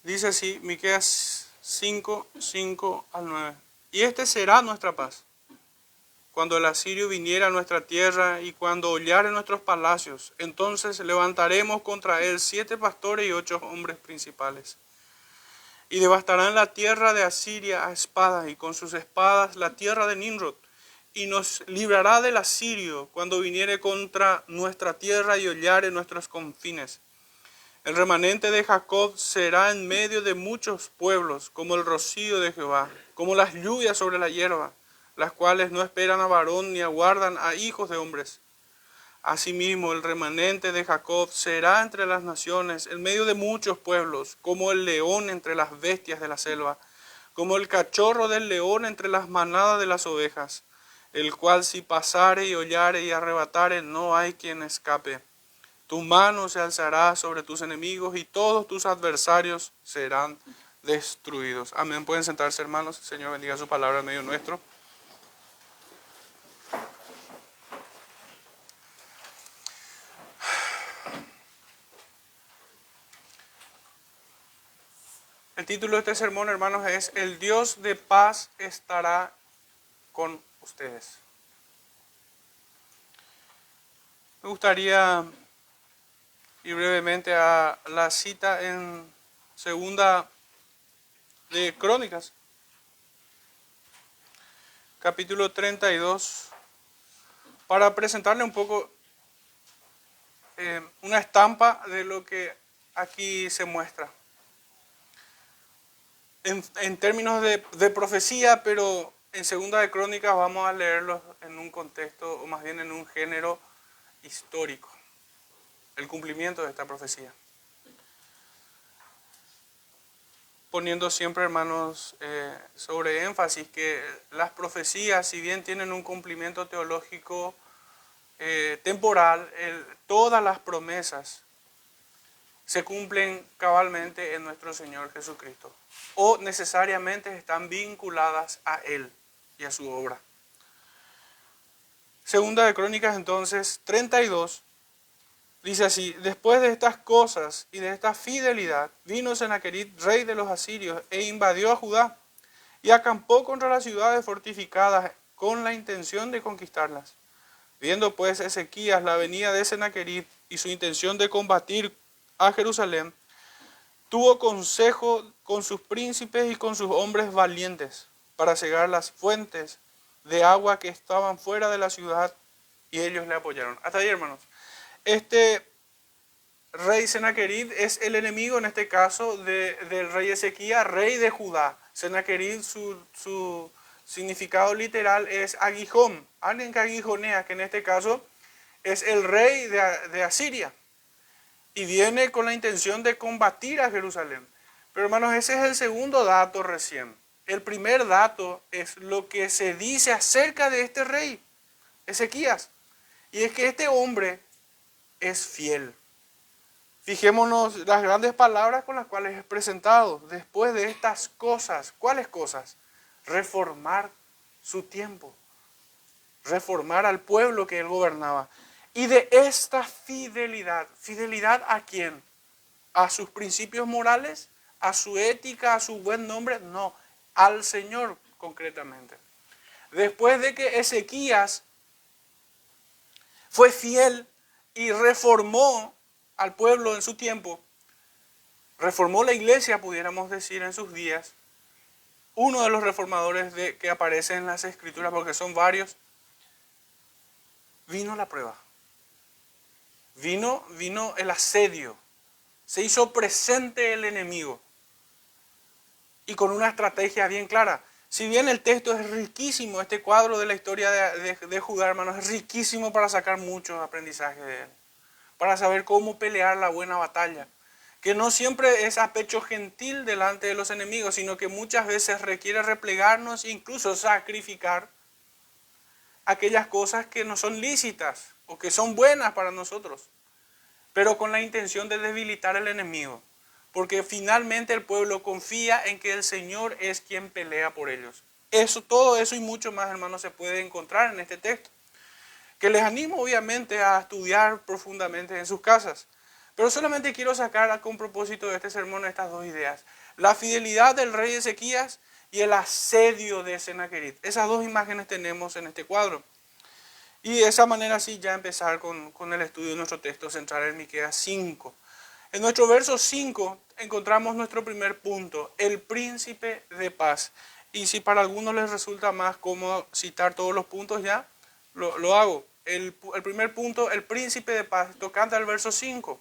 Dice así, Miqueas 5, 5 al 9. Y este será nuestra paz, cuando el asirio viniera a nuestra tierra y cuando hollare nuestros palacios, entonces levantaremos contra él 7 pastores y 8 hombres principales. Y devastarán la tierra de Asiria a espada, y con sus espadas la tierra de Nimrod. Y nos librará del asirio cuando viniere contra nuestra tierra y hollare nuestros confines. El remanente de Jacob será en medio de muchos pueblos, como el rocío de Jehová, como las lluvias sobre la hierba, las cuales no esperan a varón ni aguardan a hijos de hombres. Asimismo, el remanente de Jacob será entre las naciones, en medio de muchos pueblos, como el león entre las bestias de la selva, como el cachorro del león entre las manadas de las ovejas, el cual si pasare y hollare y arrebatare, no hay quien escape. Tu mano se alzará sobre tus enemigos y todos tus adversarios serán destruidos. Amén. Pueden sentarse, hermanos. El Señor bendiga su palabra en medio nuestro. El título de este sermón, hermanos, es El Dios de paz estará con ustedes. Me gustaría ir brevemente a la cita en Segunda de Crónicas, capítulo 32, para presentarle un poco una estampa de lo que aquí se muestra. En términos de profecía, pero en Segunda de Crónicas vamos a leerlos en un contexto, o más bien en un género histórico, el cumplimiento de esta profecía. Poniendo siempre, hermanos, sobre énfasis que las profecías, si bien tienen un cumplimiento teológico temporal, todas las promesas se cumplen cabalmente en nuestro Señor Jesucristo, o necesariamente están vinculadas a Él y a su obra. Segunda de Crónicas, entonces, 32, dice así: después de estas cosas y de esta fidelidad, vino Sennacherib, rey de los asirios, e invadió a Judá, y acampó contra las ciudades fortificadas con la intención de conquistarlas. Viendo pues Ezequías la venida de Sennacherib y su intención de combatir a Jerusalén, tuvo consejo con sus príncipes y con sus hombres valientes para cegar las fuentes de agua que estaban fuera de la ciudad, y ellos le apoyaron. Hasta ahí, hermanos. Este rey Sennacherib es el enemigo, en este caso, del rey Ezequías, rey de Judá. Sennacherib, su significado literal es aguijón, alguien que aguijonea, que en este caso es el rey de Asiria. Y viene con la intención de combatir a Jerusalén. Pero, hermanos, ese es el segundo dato recién. El primer dato es lo que se dice acerca de este rey, Ezequías. Y es que este hombre es fiel. Fijémonos las grandes palabras con las cuales es presentado. Después de estas cosas, ¿cuáles cosas? Reformar su tiempo. Reformar al pueblo que él gobernaba. Y de esta fidelidad, ¿fidelidad a quién? ¿A sus principios morales? ¿A su ética? ¿A su buen nombre? No, al Señor concretamente. Después de que Ezequías fue fiel y reformó al pueblo en su tiempo, reformó la iglesia, pudiéramos decir, en sus días, uno de los reformadores que aparece en las Escrituras, porque son varios, vino la prueba. Vino el asedio, se hizo presente el enemigo y con una estrategia bien clara. Si bien el texto es riquísimo, este cuadro de la historia de Judá, hermanos, es riquísimo para sacar muchos aprendizajes de él, para saber cómo pelear la buena batalla, que no siempre es a pecho gentil delante de los enemigos, sino que muchas veces requiere replegarnos e incluso sacrificar aquellas cosas que no son lícitas o que son buenas para nosotros, pero con la intención de debilitar al enemigo, porque finalmente el pueblo confía en que el Señor es quien pelea por ellos. Todo eso y mucho más, hermanos, se puede encontrar en este texto, que les animo obviamente a estudiar profundamente en sus casas. Pero solamente quiero sacar con propósito de este sermón estas dos ideas. La fidelidad del rey Ezequías y el asedio de Sennacherib. Esas dos imágenes tenemos en este cuadro. Y de esa manera sí ya empezar con el estudio de nuestro texto central en Miqueas 5. En nuestro verso 5 encontramos nuestro primer punto, el príncipe de paz. Y si para algunos les resulta más cómodo citar todos los puntos ya, lo hago. El primer punto, el príncipe de paz, tocante al verso 5.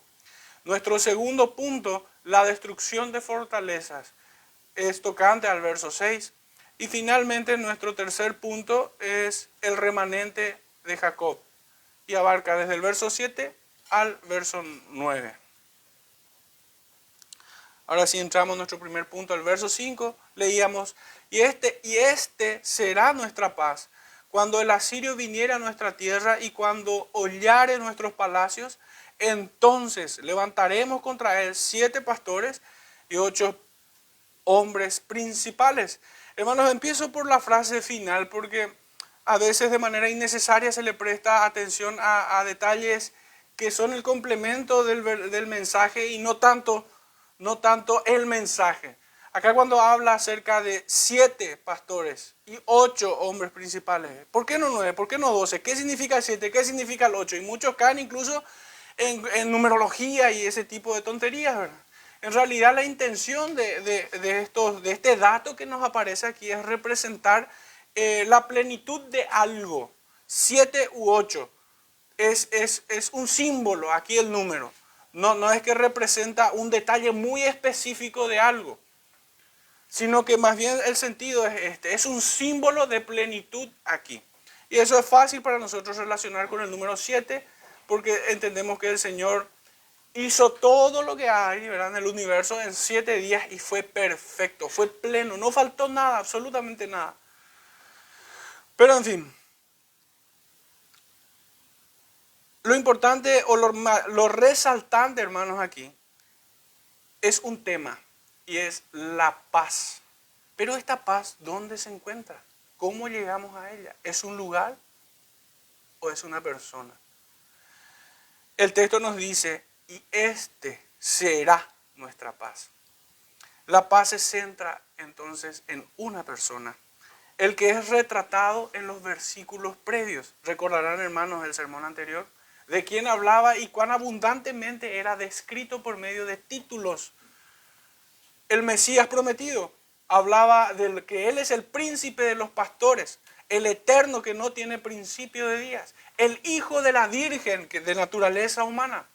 Nuestro segundo punto, la destrucción de fortalezas, es tocante al verso 6. Y finalmente nuestro tercer punto es el remanente de Jacob. Y abarca desde el verso 7 al verso 9. Ahora sí entramos en nuestro primer punto, el verso 5, leíamos, y este será nuestra paz, cuando el asirio viniera a nuestra tierra y cuando hollare nuestros palacios, entonces levantaremos contra él 7 pastores y 8 hombres principales. Hermanos, empiezo por la frase final porque a veces de manera innecesaria se le presta atención a detalles que son el complemento del mensaje y no tanto el mensaje. Acá cuando habla acerca de 7 pastores y 8 hombres principales, ¿por qué no 9? ¿Por qué no 12? ¿Qué significa el 7? ¿Qué significa el 8? Y muchos caen incluso en numerología y ese tipo de tonterías, ¿verdad? En realidad la intención de este dato que nos aparece aquí es representar la plenitud de algo. 7 u 8 es un símbolo, aquí el número. No es que representa un detalle muy específico de algo, sino que más bien el sentido es este, es un símbolo de plenitud aquí. Y eso es fácil para nosotros relacionar con el número 7, porque entendemos que el Señor hizo todo lo que hay, ¿verdad?, en el universo en 7 días y fue perfecto, fue pleno, no faltó nada, absolutamente nada. Pero en fin, lo importante o lo resaltante, hermanos, aquí es un tema y es la paz. Pero esta paz, ¿dónde se encuentra? ¿Cómo llegamos a ella? ¿Es un lugar o es una persona? El texto nos dice, y este será nuestra paz. La paz se centra entonces en una persona, el que es retratado en los versículos previos. Recordarán, hermanos, el sermón anterior, de quién hablaba y cuán abundantemente era descrito por medio de títulos. El Mesías prometido hablaba de que Él es el príncipe de los pastores, el eterno que no tiene principio de días, el hijo de la Virgen de naturaleza humana.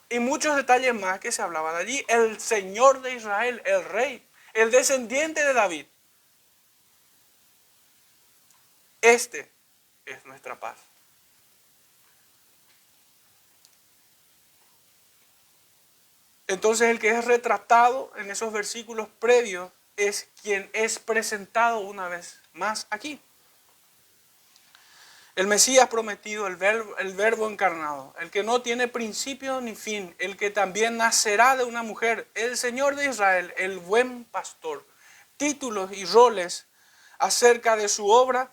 Y muchos detalles más que se hablaban de allí. El Señor de Israel, el Rey, el descendiente de David. Este es nuestra paz. Entonces el que es retratado en esos versículos previos es quien es presentado una vez más aquí. El Mesías prometido, el verbo encarnado, el que no tiene principio ni fin, el que también nacerá de una mujer, el Señor de Israel, el buen pastor. Títulos y roles acerca de su obra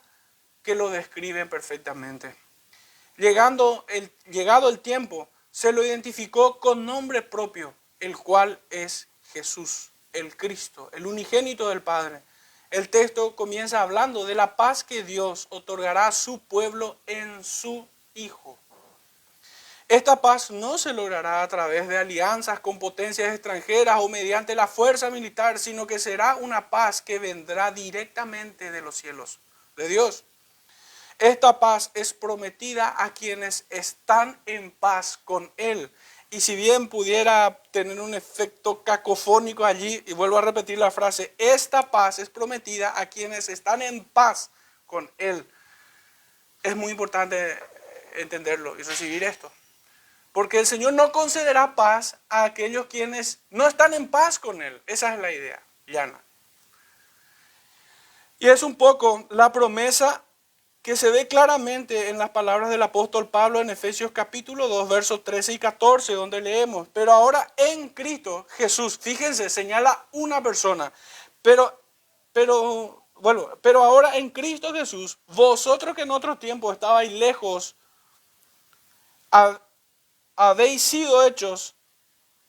que lo describen perfectamente. Llegado el tiempo, se lo identificó con nombre propio, el cual es Jesús, el Cristo, el unigénito del Padre. El texto comienza hablando de la paz que Dios otorgará a su pueblo en su Hijo. Esta paz no se logrará a través de alianzas con potencias extranjeras o mediante la fuerza militar, sino que será una paz que vendrá directamente de los cielos, de Dios. Esta paz es prometida a quienes están en paz con Él. Y si bien pudiera tener un efecto cacofónico allí, y vuelvo a repetir la frase, esta paz es prometida a quienes están en paz con Él. Es muy importante entenderlo y recibir esto. Porque el Señor no concederá paz a aquellos quienes no están en paz con Él. Esa es la idea llana. Y es un poco la promesa que se ve claramente en las palabras del apóstol Pablo en Efesios capítulo 2, versos 13 y 14, donde leemos, pero ahora en Cristo Jesús, fíjense, señala una persona, pero ahora en Cristo Jesús, vosotros que en otro tiempo estabais lejos, habéis sido hechos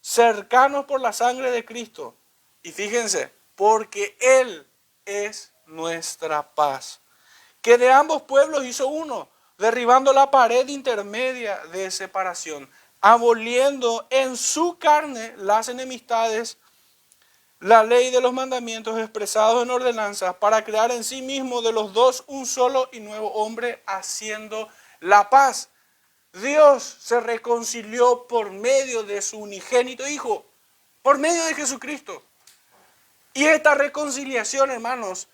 cercanos por la sangre de Cristo. Y fíjense, porque Él es nuestra paz, que de ambos pueblos hizo uno, derribando la pared intermedia de separación, aboliendo en su carne las enemistades, la ley de los mandamientos expresados en ordenanzas, para crear en sí mismo de los dos un solo y nuevo hombre, haciendo la paz. Dios se reconcilió por medio de su unigénito Hijo, por medio de Jesucristo. Y esta reconciliación, hermanos,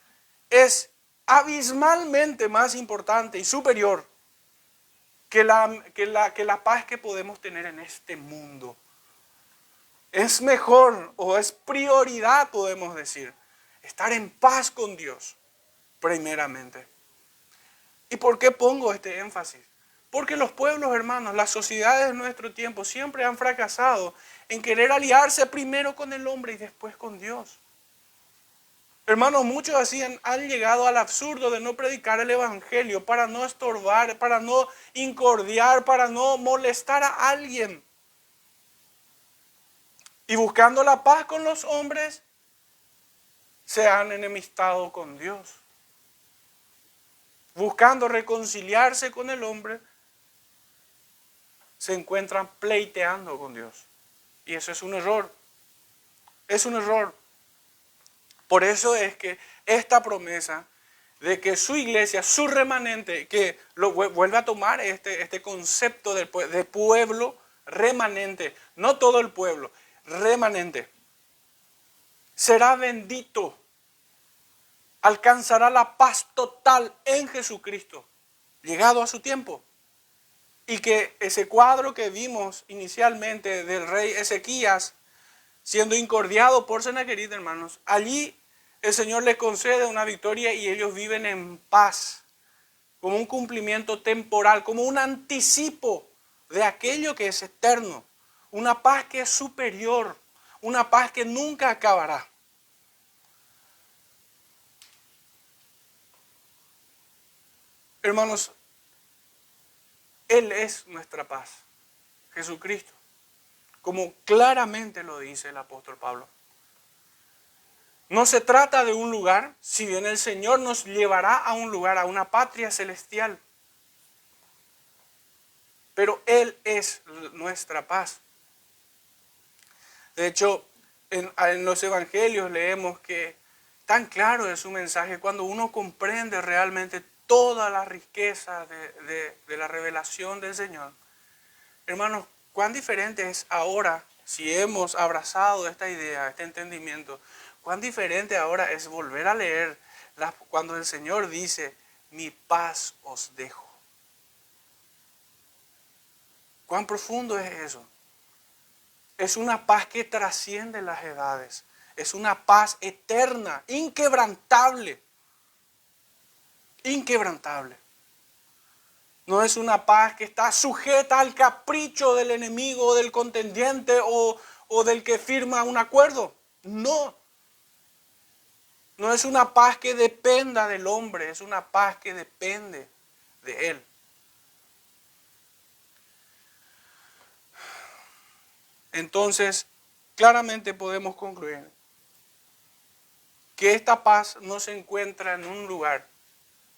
es abismalmente más importante y superior que la paz que podemos tener en este mundo. Es mejor o es prioridad, podemos decir, estar en paz con Dios, primeramente. ¿Y por qué pongo este énfasis? Porque los pueblos, hermanos, las sociedades de nuestro tiempo siempre han fracasado en querer aliarse primero con el hombre y después con Dios. Hermanos, muchos así han llegado al absurdo de no predicar el evangelio para no estorbar, para no incordiar, para no molestar a alguien. Y buscando la paz con los hombres, se han enemistado con Dios. Buscando reconciliarse con el hombre, se encuentran pleiteando con Dios. Y eso es un error. Es un error. Por eso es que esta promesa de que su iglesia, su remanente, que lo vuelve a tomar este concepto de pueblo remanente, no todo el pueblo, remanente, será bendito, alcanzará la paz total en Jesucristo, llegado a su tiempo. Y que ese cuadro que vimos inicialmente del rey Ezequías siendo incordiado por Sennacherib, hermanos, allí el Señor les concede una victoria y ellos viven en paz, como un cumplimiento temporal, como un anticipo de aquello que es eterno, una paz que es superior, una paz que nunca acabará. Hermanos, Él es nuestra paz, Jesucristo, como claramente lo dice el apóstol Pablo. No se trata de un lugar, si bien el Señor nos llevará a un lugar, a una patria celestial. Pero Él es nuestra paz. De hecho, en los evangelios leemos que tan claro es su mensaje cuando uno comprende realmente toda la riqueza de la revelación del Señor. Hermanos, cuán diferente es ahora, si hemos abrazado esta idea, este entendimiento, cuán diferente ahora es volver a leer cuando el Señor dice, mi paz os dejo. Cuán profundo es eso. Es una paz que trasciende las edades. Es una paz eterna, inquebrantable. Inquebrantable. No es una paz que está sujeta al capricho del enemigo, del contendiente o del que firma un acuerdo. No. No es una paz que dependa del hombre, es una paz que depende de Él. Entonces, claramente podemos concluir que esta paz no se encuentra en un lugar,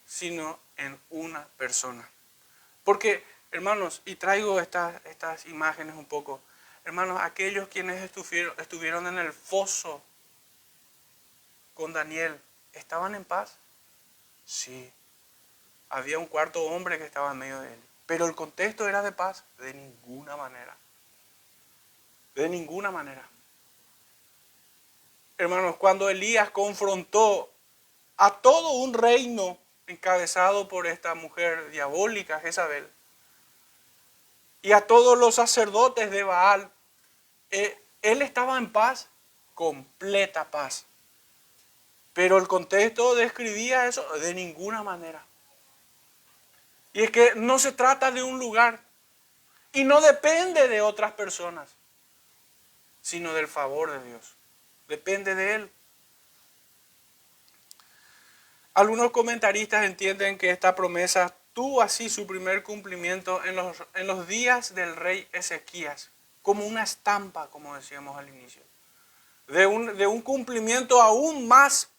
sino en una persona. Porque, hermanos, y traigo estas imágenes un poco, hermanos, aquellos quienes estuvieron en el foso con Daniel, ¿estaban en paz? Sí. Había un cuarto hombre que estaba en medio de él. Pero el contexto era de paz. De ninguna manera. De ninguna manera. Hermanos, cuando Elías confrontó a todo un reino encabezado por esta mujer diabólica, Jezabel, y a todos los sacerdotes de Baal, él estaba en paz, completa paz. Pero el contexto describía eso de ninguna manera. Y es que no se trata de un lugar y no depende de otras personas, sino del favor de Dios. Depende de Él. Algunos comentaristas entienden que esta promesa tuvo así su primer cumplimiento en los días del rey Ezequías, como una estampa, como decíamos al inicio, de un cumplimiento aún más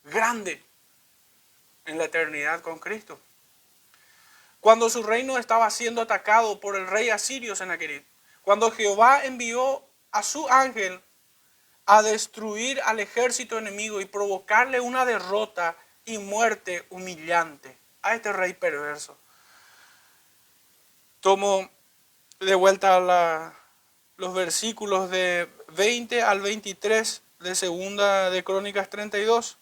grande en la eternidad con Cristo. Cuando su reino estaba siendo atacado por el rey asirio Sennacherib, cuando Jehová envió a su ángel a destruir al ejército enemigo y provocarle una derrota y muerte humillante a este rey perverso. Tomo de vuelta los versículos de 20 al 23 de segunda de Crónicas 32.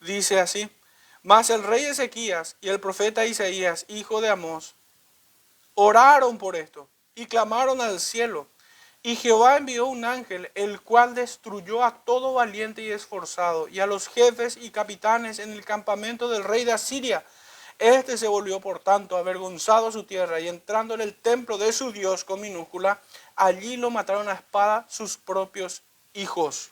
Dice así: Mas el rey Ezequías y el profeta Isaías, hijo de Amós, oraron por esto y clamaron al cielo. Y Jehová envió un ángel, el cual destruyó a todo valiente y esforzado, y a los jefes y capitanes en el campamento del rey de Asiria. Este se volvió por tanto avergonzado a su tierra, y entrando en el templo de su Dios con minúscula, allí lo mataron a espada sus propios hijos.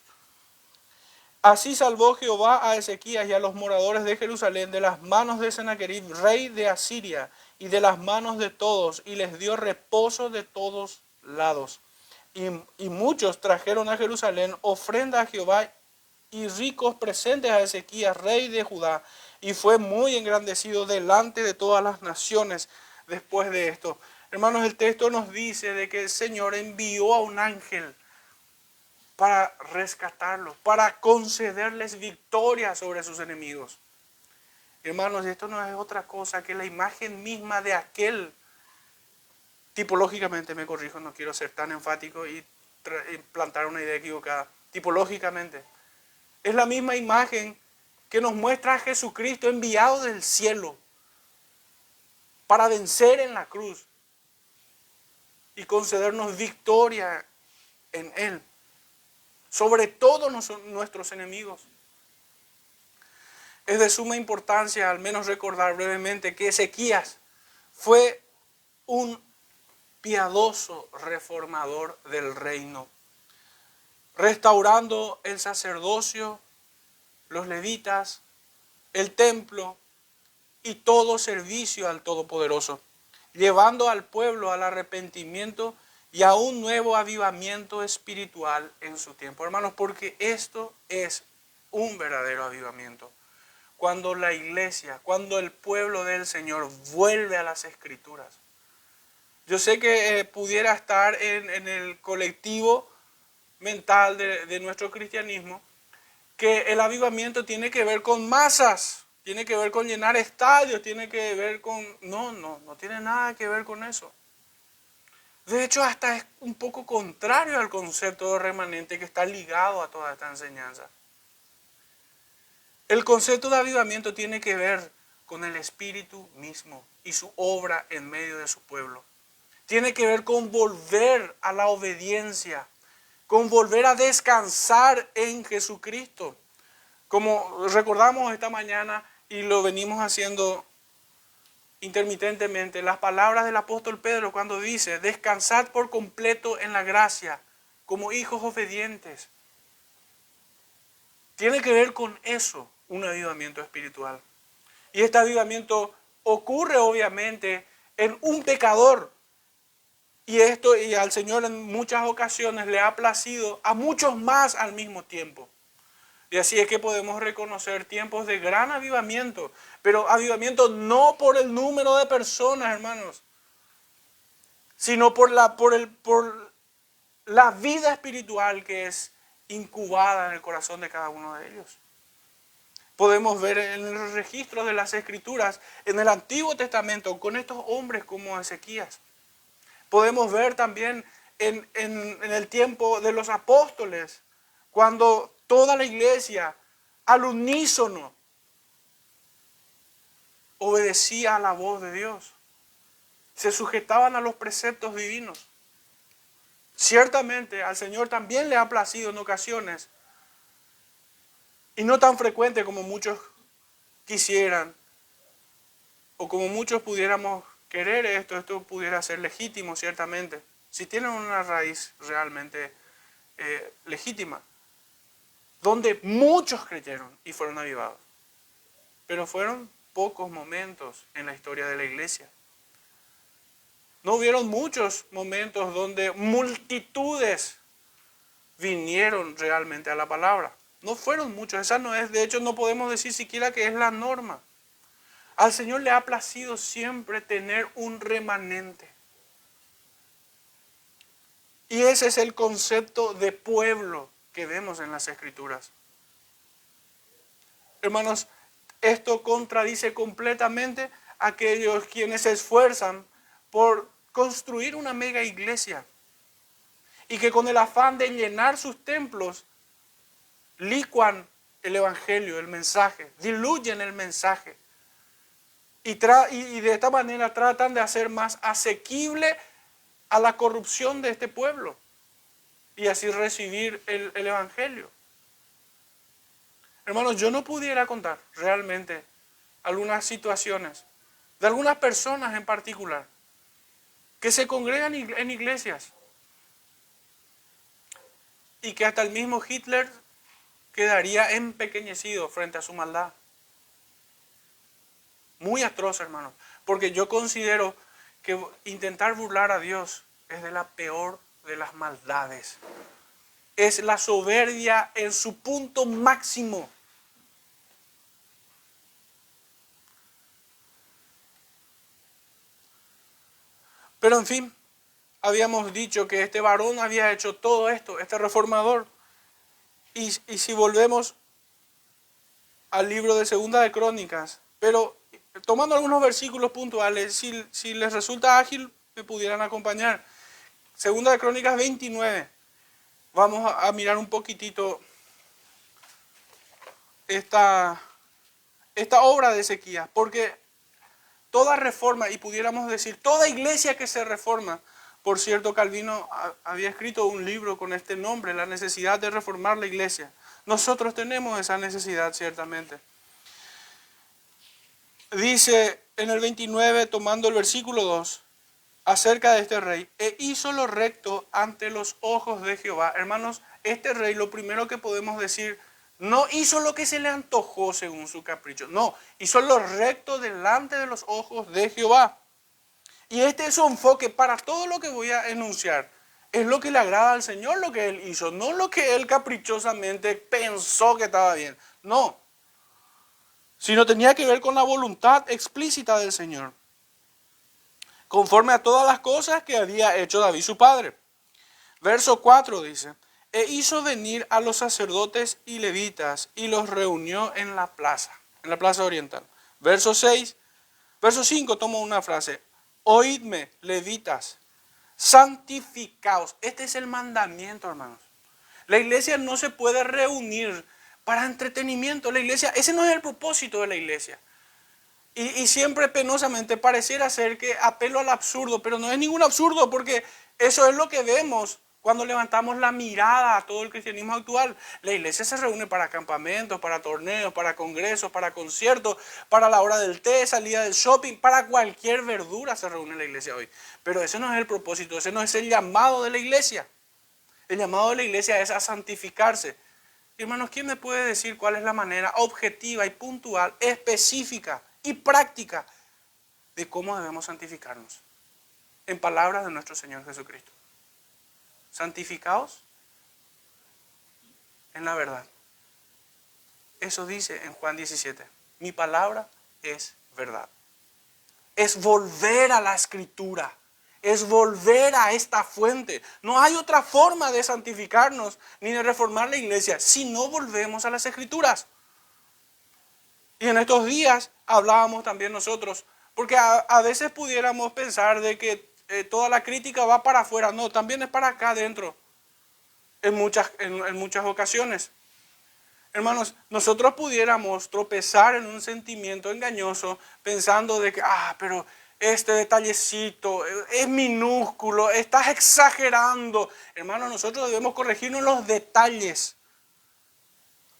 Así salvó Jehová a Ezequías y a los moradores de Jerusalén de las manos de Sennacherib, rey de Asiria, y de las manos de todos, y les dio reposo de todos lados. Y muchos trajeron a Jerusalén ofrenda a Jehová y ricos presentes a Ezequías, rey de Judá, y fue muy engrandecido delante de todas las naciones después de esto. Hermanos, el texto nos dice de que el Señor envió a un ángel para rescatarlos, para concederles victoria sobre sus enemigos. Hermanos, esto no es otra cosa que la imagen misma de aquel. Tipológicamente, me corrijo, no quiero ser tan enfático y plantar una idea equivocada. Tipológicamente, es la misma imagen que nos muestra a Jesucristo enviado del cielo para vencer en la cruz y concedernos victoria en Él, sobre todos nuestros enemigos. Es de suma importancia, al menos recordar brevemente, que Ezequías fue un piadoso reformador del reino, restaurando el sacerdocio, los levitas, el templo y todo servicio al Todopoderoso, llevando al pueblo al arrepentimiento y a un nuevo avivamiento espiritual en su tiempo. Hermanos, porque esto es un verdadero avivamiento. Cuando la iglesia, cuando el pueblo del Señor vuelve a las Escrituras. Yo sé que pudiera estar en el colectivo mental de nuestro cristianismo, que el avivamiento tiene que ver con masas, tiene que ver con llenar estadios, tiene que ver con... No tiene nada que ver con eso. De hecho, hasta es un poco contrario al concepto de remanente que está ligado a toda esta enseñanza. El concepto de avivamiento tiene que ver con el Espíritu mismo y su obra en medio de su pueblo. Tiene que ver con volver a la obediencia, con volver a descansar en Jesucristo. Como recordamos esta mañana y lo venimos haciendo intermitentemente, las palabras del apóstol Pedro cuando dice: descansad por completo en la gracia, como hijos obedientes. Tiene que ver con eso, un avivamiento espiritual. Y este avivamiento ocurre obviamente en un pecador. Y al Señor en muchas ocasiones le ha placido a muchos más al mismo tiempo. Y así es que podemos reconocer tiempos de gran avivamiento, pero avivamiento no por el número de personas, hermanos, sino por la vida espiritual que es incubada en el corazón de cada uno de ellos. Podemos ver en los registros de las Escrituras, en el Antiguo Testamento, con estos hombres como Ezequías. Podemos ver también en el tiempo de los apóstoles, cuando toda la iglesia al unísono obedecía a la voz de Dios. Se sujetaban a los preceptos divinos. Ciertamente al Señor también le ha placido en ocasiones, y no tan frecuente como muchos quisieran, o como muchos pudiéramos querer esto pudiera ser legítimo, ciertamente, si tienen una raíz realmente legítima, donde muchos creyeron y fueron avivados. pero fueron pocos momentos en la historia de la iglesia. No hubieron muchos momentos donde multitudes vinieron realmente a la palabra. No fueron muchos, esa no es, de hecho no podemos decir siquiera que es la norma. Al Señor le ha placido siempre tener un remanente. Y ese es el concepto de pueblo que vemos en las Escrituras. Hermanos, esto contradice completamente a aquellos quienes se esfuerzan por construir una mega iglesia y que con el afán de llenar sus templos licuan el evangelio, el mensaje, diluyen el mensaje y de esta manera tratan de hacer más asequible a la corrupción de este pueblo y así recibir el evangelio. Hermanos, yo no pudiera contar realmente algunas situaciones de algunas personas en particular que se congregan en iglesias y que hasta el mismo Hitler quedaría empequeñecido frente a su maldad. Muy atroz, hermanos, porque yo considero que intentar burlar a Dios es de la peor de las maldades. Es la soberbia en su punto máximo. Pero en fin, habíamos dicho que este varón había hecho todo esto, este reformador. Y si volvemos al libro de Segunda de Crónicas, pero tomando algunos versículos puntuales, si les resulta ágil, me pudieran acompañar. Segunda de Crónicas 29. Vamos a mirar un poquitito esta obra de Ezequías, porque toda reforma, y pudiéramos decir, toda iglesia que se reforma, por cierto, Calvino había escrito un libro con este nombre, La necesidad de reformar la iglesia. Nosotros tenemos esa necesidad, ciertamente. Dice en el 29, tomando el versículo 2, acerca de este rey, e hizo lo recto ante los ojos de Jehová. Hermanos, este rey, lo primero que podemos decir, no hizo lo que se le antojó según su capricho. No, hizo lo recto delante de los ojos de Jehová. Y este es su enfoque para todo lo que voy a enunciar. Es lo que le agrada al Señor lo que él hizo, no lo que él caprichosamente pensó que estaba bien. No, sino tenía que ver con la voluntad explícita del Señor, conforme a todas las cosas que había hecho David su padre. Verso 4 dice, e hizo venir a los sacerdotes y levitas y los reunió en la plaza oriental. Verso 5 toma una frase, oídme, levitas, santificaos. Este es el mandamiento, hermanos. La iglesia no se puede reunir para entretenimiento. La iglesia, ese no es el propósito de la iglesia. Y siempre penosamente pareciera ser que apelo al absurdo, pero no es ningún absurdo, porque eso es lo que vemos cuando levantamos la mirada a todo el cristianismo actual. La iglesia se reúne para campamentos, para torneos, para congresos, para conciertos, para la hora del té, salida del shopping, para cualquier verdura se reúne la iglesia hoy. Pero ese no es el propósito, ese no es el llamado de la iglesia. El llamado de la iglesia es a santificarse. Hermanos, ¿quién me puede decir cuál es la manera objetiva y puntual, específica y práctica de cómo debemos santificarnos? En palabras de nuestro Señor Jesucristo. Santificaos en la verdad. Eso dice en Juan 17. Mi palabra es verdad. Es volver a la Escritura. Es volver a esta fuente. No hay otra forma de santificarnos ni de reformar la iglesia si no volvemos a las Escrituras. Y en estos días hablábamos también nosotros, porque a veces pudiéramos pensar de que toda la crítica va para afuera. No, también es para acá adentro, en muchas ocasiones. Hermanos, nosotros pudiéramos tropezar en un sentimiento engañoso pensando de que, pero este detallecito es minúsculo, estás exagerando. Hermanos, nosotros debemos corregirnos los detalles.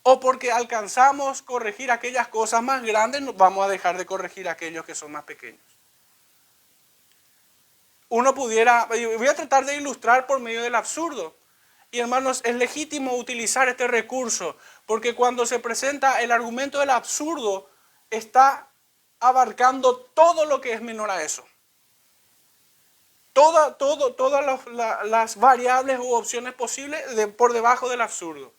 O porque alcanzamos corregir aquellas cosas más grandes, vamos a dejar de corregir aquellos que son más pequeños. Uno pudiera, voy a tratar de ilustrar por medio del absurdo. Y hermanos, es legítimo utilizar este recurso, porque cuando se presenta el argumento del absurdo, está abarcando todo lo que es menor a eso. Todas las variables u opciones posibles por debajo del absurdo.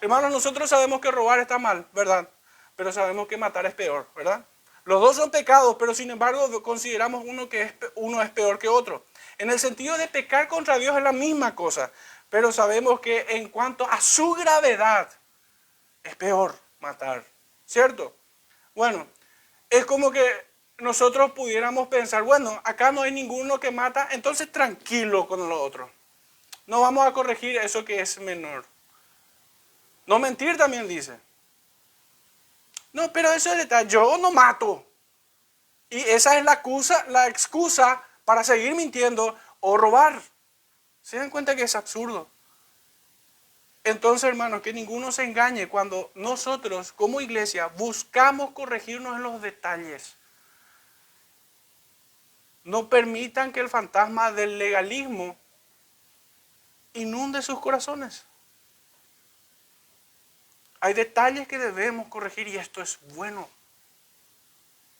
Hermanos, nosotros sabemos que robar está mal, ¿verdad? Pero sabemos que matar es peor, ¿verdad? Los dos son pecados, pero sin embargo consideramos uno es peor que otro. En el sentido de pecar contra Dios es la misma cosa, pero sabemos que en cuanto a su gravedad es peor matar, ¿cierto? Bueno, es como que nosotros pudiéramos pensar, bueno, acá no hay ninguno que mata, entonces tranquilo con lo otro. No vamos a corregir eso que es menor. No mentir también dice. No, pero eso es detalle. Yo no mato. Y esa es la excusa para seguir mintiendo o robar. ¿Se dan cuenta que es absurdo? Entonces, hermanos, que ninguno se engañe cuando nosotros como iglesia buscamos corregirnos en los detalles. No permitan que el fantasma del legalismo inunde sus corazones. Hay detalles que debemos corregir y esto es bueno.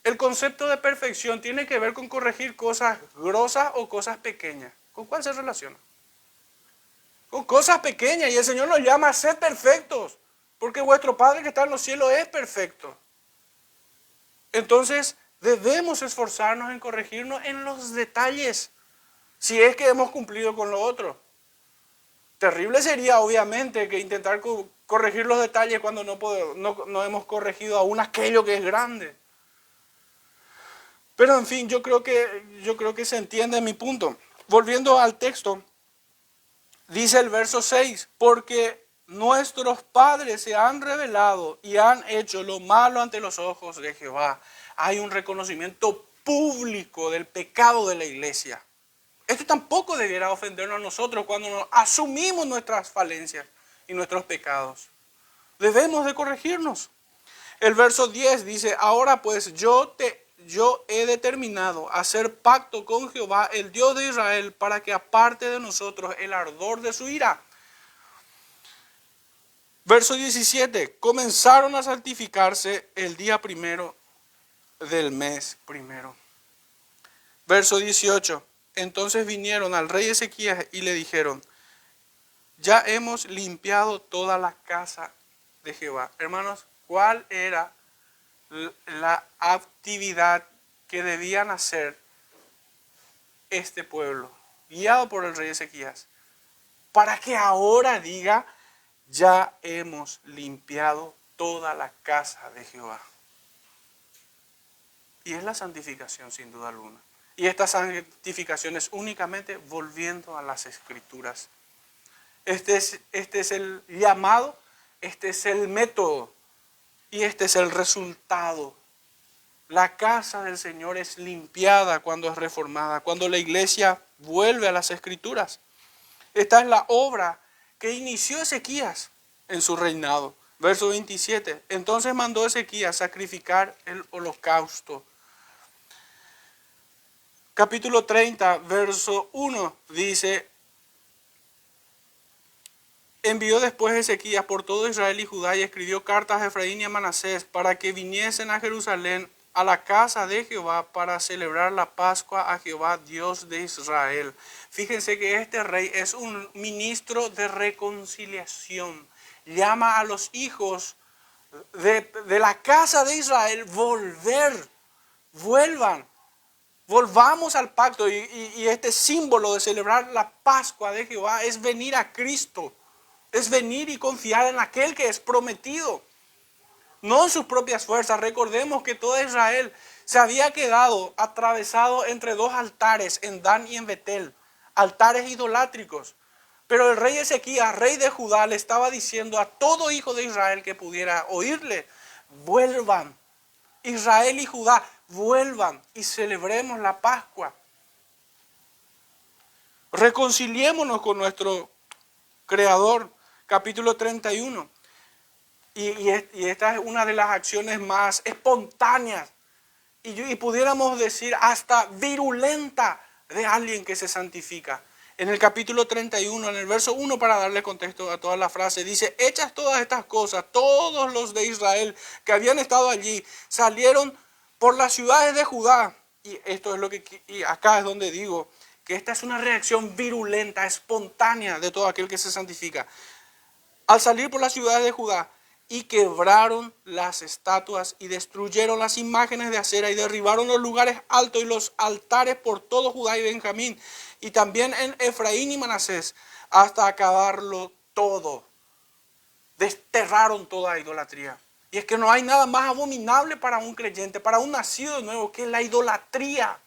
El concepto de perfección tiene que ver con corregir cosas grosas o cosas pequeñas. ¿Con cuál se relaciona? Con cosas pequeñas, y el Señor nos llama a ser perfectos, porque vuestro Padre que está en los cielos es perfecto. Entonces, debemos esforzarnos en corregirnos en los detalles, si es que hemos cumplido con lo otro. Terrible sería, obviamente, que intentar corregir los detalles cuando no hemos corregido aún aquello que es grande. Pero en fin, yo creo que se entiende mi punto. Volviendo al texto, dice el verso 6, porque nuestros padres se han rebelado y han hecho lo malo ante los ojos de Jehová. Hay un reconocimiento público del pecado de la iglesia. Esto tampoco debiera ofendernos a nosotros cuando asumimos nuestras falencias y nuestros pecados. Debemos de corregirnos. El verso 10 dice, ahora pues yo he determinado hacer pacto con Jehová, el Dios de Israel, para que aparte de nosotros el ardor de su ira. Verso 17, comenzaron a santificarse el día primero del mes primero. Verso 18, entonces vinieron al rey Ezequías y le dijeron, ya hemos limpiado toda la casa de Jehová. Hermanos, ¿cuál era la actividad que debían hacer este pueblo, guiado por el rey Ezequías, para que ahora diga, ya hemos limpiado toda la casa de Jehová? Y es la santificación, sin duda alguna. Y esta santificación es únicamente volviendo a las Escrituras. Este es el llamado, este es el método y este es el resultado. La casa del Señor es limpiada cuando es reformada, cuando la iglesia vuelve a las Escrituras. Esta es la obra que inició Ezequías en su reinado. Verso 27. Entonces mandó Ezequías sacrificar el holocausto. Capítulo 30, verso 1 dice, envió después Ezequías por todo Israel y Judá y escribió cartas a Efraín y a Manasés para que viniesen a Jerusalén a la casa de Jehová para celebrar la Pascua a Jehová, Dios de Israel. Fíjense que este rey es un ministro de reconciliación. Llama a los hijos de la casa de Israel volvamos al pacto. Y este símbolo de celebrar la Pascua de Jehová es venir a Cristo. Es venir y confiar en aquel que es prometido. No en sus propias fuerzas. Recordemos que todo Israel se había quedado atravesado entre dos altares, en Dan y en Betel. Altares idolátricos. Pero el rey Ezequías, rey de Judá, le estaba diciendo a todo hijo de Israel que pudiera oírle, vuelvan. Israel y Judá, vuelvan y celebremos la Pascua. Reconciliémonos con nuestro Creador. Capítulo 31. Y esta es una de las acciones más espontáneas y pudiéramos decir hasta virulenta de alguien que se santifica. En el capítulo 31, en el verso 1, para darle contexto a toda la frase, dice: hechas todas estas cosas, todos los de Israel que habían estado allí salieron por las ciudades de Judá. Y esto es lo que, y acá es donde digo que esta es una reacción virulenta, espontánea de todo aquel que se santifica. Al salir por las ciudades de Judá, y quebraron las estatuas y destruyeron las imágenes de acera y derribaron los lugares altos y los altares por todo Judá y Benjamín y también en Efraín y Manasés, hasta acabarlo todo. Desterraron toda idolatría. Y es que no hay nada más abominable para un creyente, para un nacido de nuevo, que la idolatría.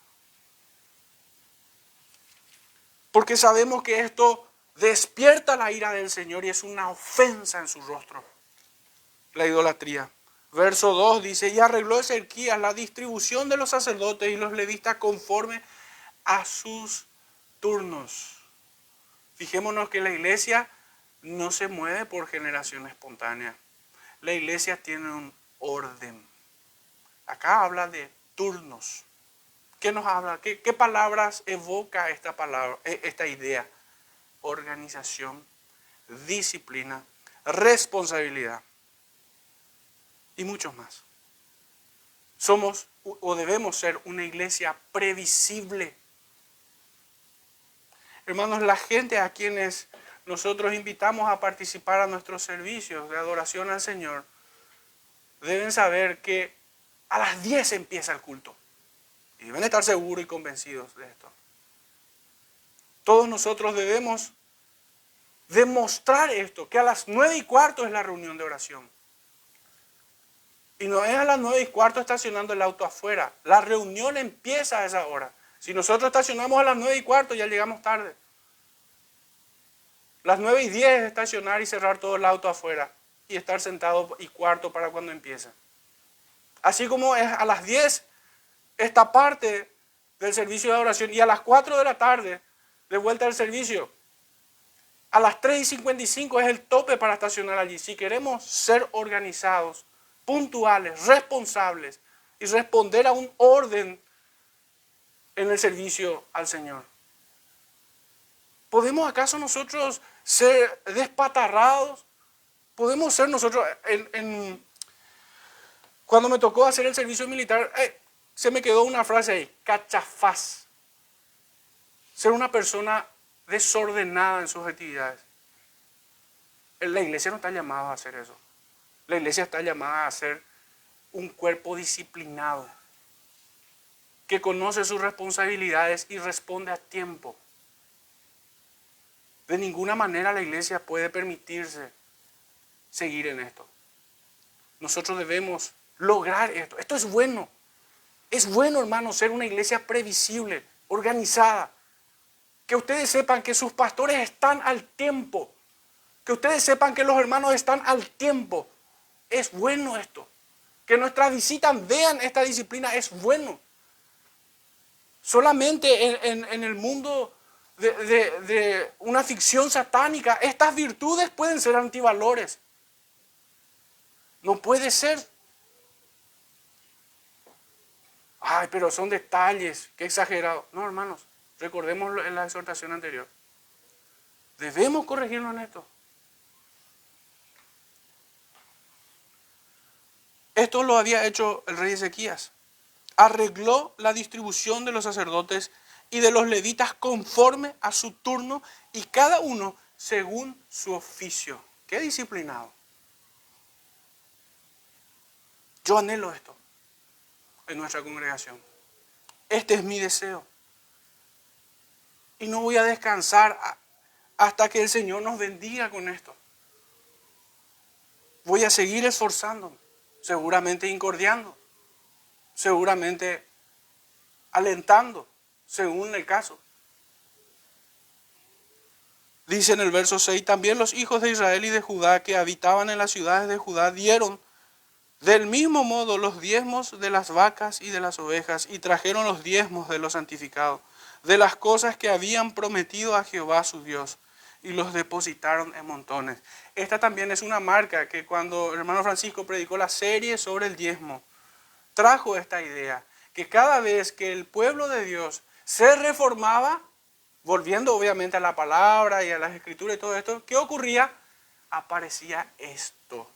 Porque sabemos que esto despierta la ira del Señor y es una ofensa en su rostro. La idolatría. Verso 2 dice: y arregló Ezequías la distribución de los sacerdotes y los levitas conforme a sus turnos. Fijémonos que la iglesia no se mueve por generación espontánea. La iglesia tiene un orden. Acá habla de turnos. ¿Qué nos habla? ¿Qué palabras evoca esta idea? Organización, disciplina, responsabilidad y muchos más. Somos o debemos ser una iglesia previsible. Hermanos, la gente a quienes nosotros invitamos a participar a nuestros servicios de adoración al Señor deben saber que a las 10 empieza el culto. Y deben estar seguros y convencidos de esto. Todos nosotros debemos demostrar esto, que a las 9:15 es la reunión de oración. Y no es a las 9:15 estacionando el auto afuera. La reunión empieza a esa hora. Si nosotros estacionamos a las 9:15 ya llegamos tarde. Las 9:10 es estacionar y cerrar todo el auto afuera y estar sentado y cuarto para cuando empieza. Así como es a las 10 esta parte del servicio de oración y a las 4 de la tarde de vuelta al servicio. A las 3:55 es el tope para estacionar allí. Si queremos ser organizados, puntuales, responsables y responder a un orden en el servicio al Señor. ¿Podemos acaso nosotros ser despatarrados? ¿Podemos ser nosotros, cuando me tocó hacer el servicio militar, se me quedó una frase ahí: cachafaz. Ser una persona desordenada en sus actividades. La iglesia no está llamada a hacer eso. La iglesia está llamada a ser un cuerpo disciplinado, que conoce sus responsabilidades y responde a tiempo. De ninguna manera la iglesia puede permitirse seguir en esto. Nosotros debemos lograr esto. Esto es bueno. Es bueno, hermanos, ser una iglesia previsible, organizada. Que ustedes sepan que sus pastores están al tiempo. Que ustedes sepan que los hermanos están al tiempo. Es bueno esto. Que nuestras visitas vean esta disciplina, es bueno. Solamente en el mundo de una ficción satánica, estas virtudes pueden ser antivalores. No puede ser. Ay, pero son detalles, qué exagerado. No, hermanos, recordemos en la exhortación anterior. Debemos corregirnos en esto. Esto lo había hecho el rey Ezequías. Arregló la distribución de los sacerdotes y de los levitas conforme a su turno y cada uno según su oficio. ¡Qué disciplinado! Yo anhelo esto en nuestra congregación. Este es mi deseo. Y no voy a descansar hasta que el Señor nos bendiga con esto. Voy a seguir esforzándome, seguramente incordiando, seguramente alentando, según el caso. Dice en el verso 6, también los hijos de Israel y de Judá que habitaban en las ciudades de Judá dieron del mismo modo los diezmos de las vacas y de las ovejas y trajeron los diezmos de los santificados, de las cosas que habían prometido a Jehová su Dios, y los depositaron en montones. Esta también es una marca que cuando el hermano Francisco predicó la serie sobre el diezmo, trajo esta idea, que cada vez que el pueblo de Dios se reformaba, volviendo obviamente a la palabra y a las escrituras y todo esto, ¿qué ocurría? Aparecía esto.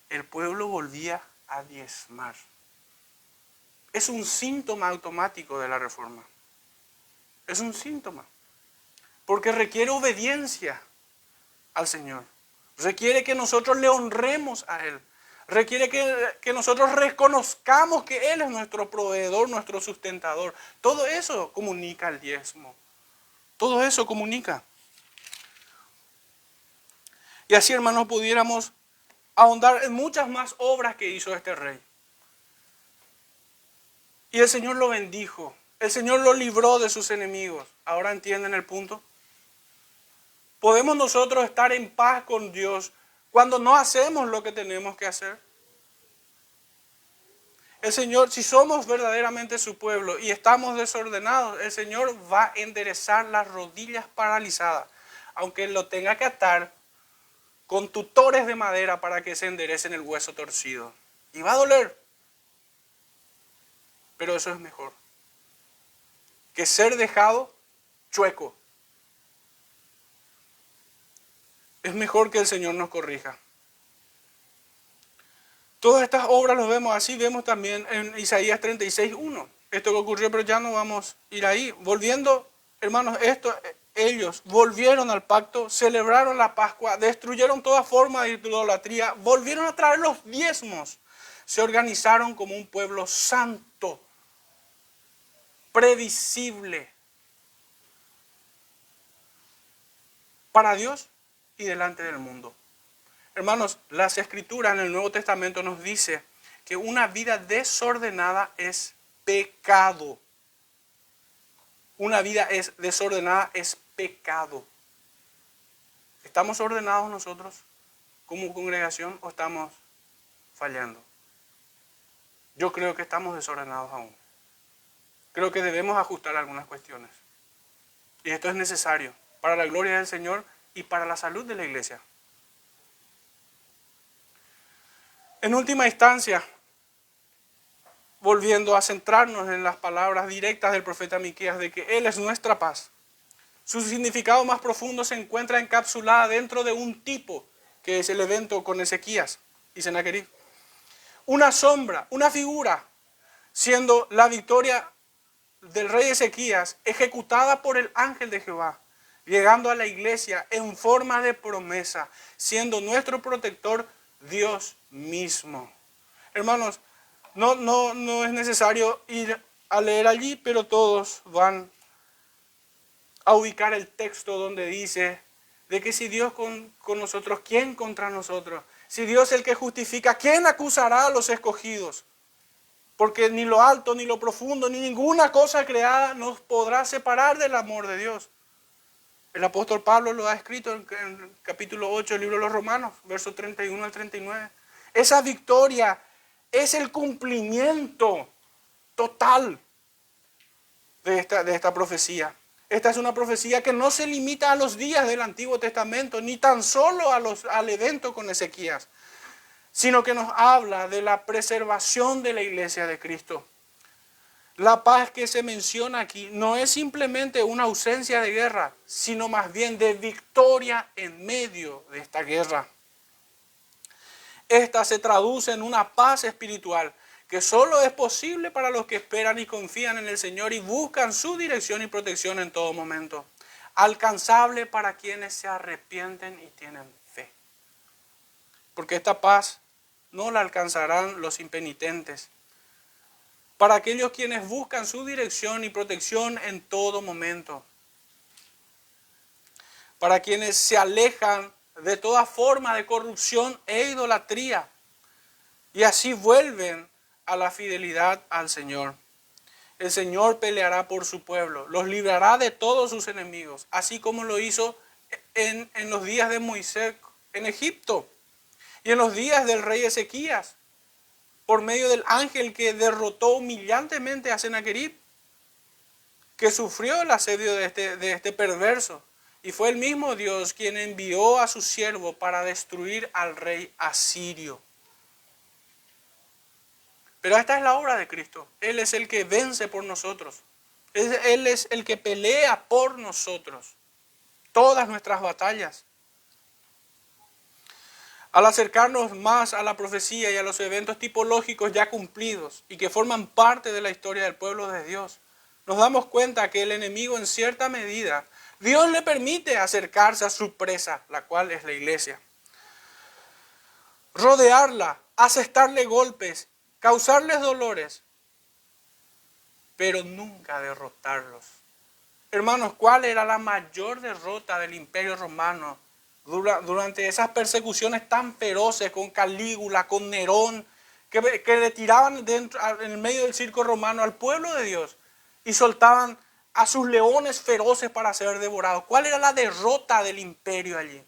El pueblo volvía a diezmar. Es un síntoma automático de la reforma. Es un síntoma. Porque requiere obediencia al Señor. Requiere que nosotros le honremos a Él. Requiere que nosotros reconozcamos que Él es nuestro proveedor, nuestro sustentador. Todo eso comunica el diezmo. Todo eso comunica. Y así, hermanos, pudiéramos ahondar en muchas más obras que hizo este rey. Y el Señor lo bendijo. El Señor lo libró de sus enemigos. ¿Ahora entienden el punto? ¿Podemos nosotros estar en paz con Dios cuando no hacemos lo que tenemos que hacer? El Señor, si somos verdaderamente su pueblo y estamos desordenados, el Señor va a enderezar las rodillas paralizadas, aunque lo tenga que atar con tutores de madera para que se enderecen el hueso torcido. Y va a doler, pero eso es mejor que ser dejado chueco. Es mejor que el Señor nos corrija. Todas estas obras las vemos así, vemos también en Isaías 36:1. Esto que ocurrió, pero ya no vamos a ir ahí. Volviendo, hermanos, ellos volvieron al pacto, celebraron la Pascua, destruyeron toda forma de idolatría, volvieron a traer los diezmos. Se organizaron como un pueblo santo, previsible para Dios y delante del mundo. Hermanos, las Escrituras en el Nuevo Testamento nos dice que una vida desordenada es pecado. Una vida desordenada es pecado. ¿Estamos ordenados nosotros como congregación o estamos fallando? Yo creo que estamos desordenados aún. Creo que debemos ajustar algunas cuestiones. Y esto es necesario para la gloria del Señor y para la salud de la iglesia. En última instancia, volviendo a centrarnos en las palabras directas del profeta Miqueas de que Él es nuestra paz, su significado más profundo se encuentra encapsulada dentro de un tipo, que es el evento con Ezequías y Sennacherib. Una sombra, una figura, siendo la victoria del rey Ezequías ejecutada por el ángel de Jehová, llegando a la iglesia en forma de promesa, siendo nuestro protector Dios mismo. Hermanos, no es necesario ir a leer allí, pero todos van a ubicar el texto donde dice de que si Dios con nosotros, ¿quién contra nosotros? Si Dios es el que justifica, ¿quién acusará a los escogidos? Porque ni lo alto, ni lo profundo, ni ninguna cosa creada nos podrá separar del amor de Dios. El apóstol Pablo lo ha escrito en el capítulo 8 del libro de los Romanos, versos 31 al 39. Esa victoria es el cumplimiento total de esta profecía. Esta es una profecía que no se limita a los días del Antiguo Testamento, ni tan solo al evento con Ezequías, sino que nos habla de la preservación de la iglesia de Cristo. La paz que se menciona aquí no es simplemente una ausencia de guerra, sino más bien de victoria en medio de esta guerra. Esta se traduce en una paz espiritual que solo es posible para los que esperan y confían en el Señor y buscan su dirección y protección en todo momento. Alcanzable para quienes se arrepienten y tienen fe. Porque esta paz no la alcanzarán los impenitentes. Para aquellos quienes buscan su dirección y protección en todo momento. Para quienes se alejan de toda forma de corrupción e idolatría y así vuelven a la fidelidad al Señor. El Señor peleará por su pueblo, los librará de todos sus enemigos, así como lo hizo en los días de Moisés en Egipto y en los días del rey Ezequías, por medio del ángel que derrotó humillantemente a Sennacherib, que sufrió el asedio de este perverso. Y fue el mismo Dios quien envió a su siervo para destruir al rey asirio. Pero esta es la obra de Cristo. Él es el que vence por nosotros. Él es el que pelea por nosotros todas nuestras batallas. Al acercarnos más a la profecía y a los eventos tipológicos ya cumplidos y que forman parte de la historia del pueblo de Dios, nos damos cuenta que el enemigo en cierta medida, Dios le permite acercarse a su presa, la cual es la iglesia. Rodearla, asestarle golpes, causarles dolores, pero nunca derrotarlos. Hermanos, ¿cuál era la mayor derrota del Imperio Romano durante esas persecuciones tan feroces con Calígula, con Nerón, que le tiraban en el medio del circo romano al pueblo de Dios y soltaban a sus leones feroces para ser devorados? ¿Cuál era la derrota del imperio allí?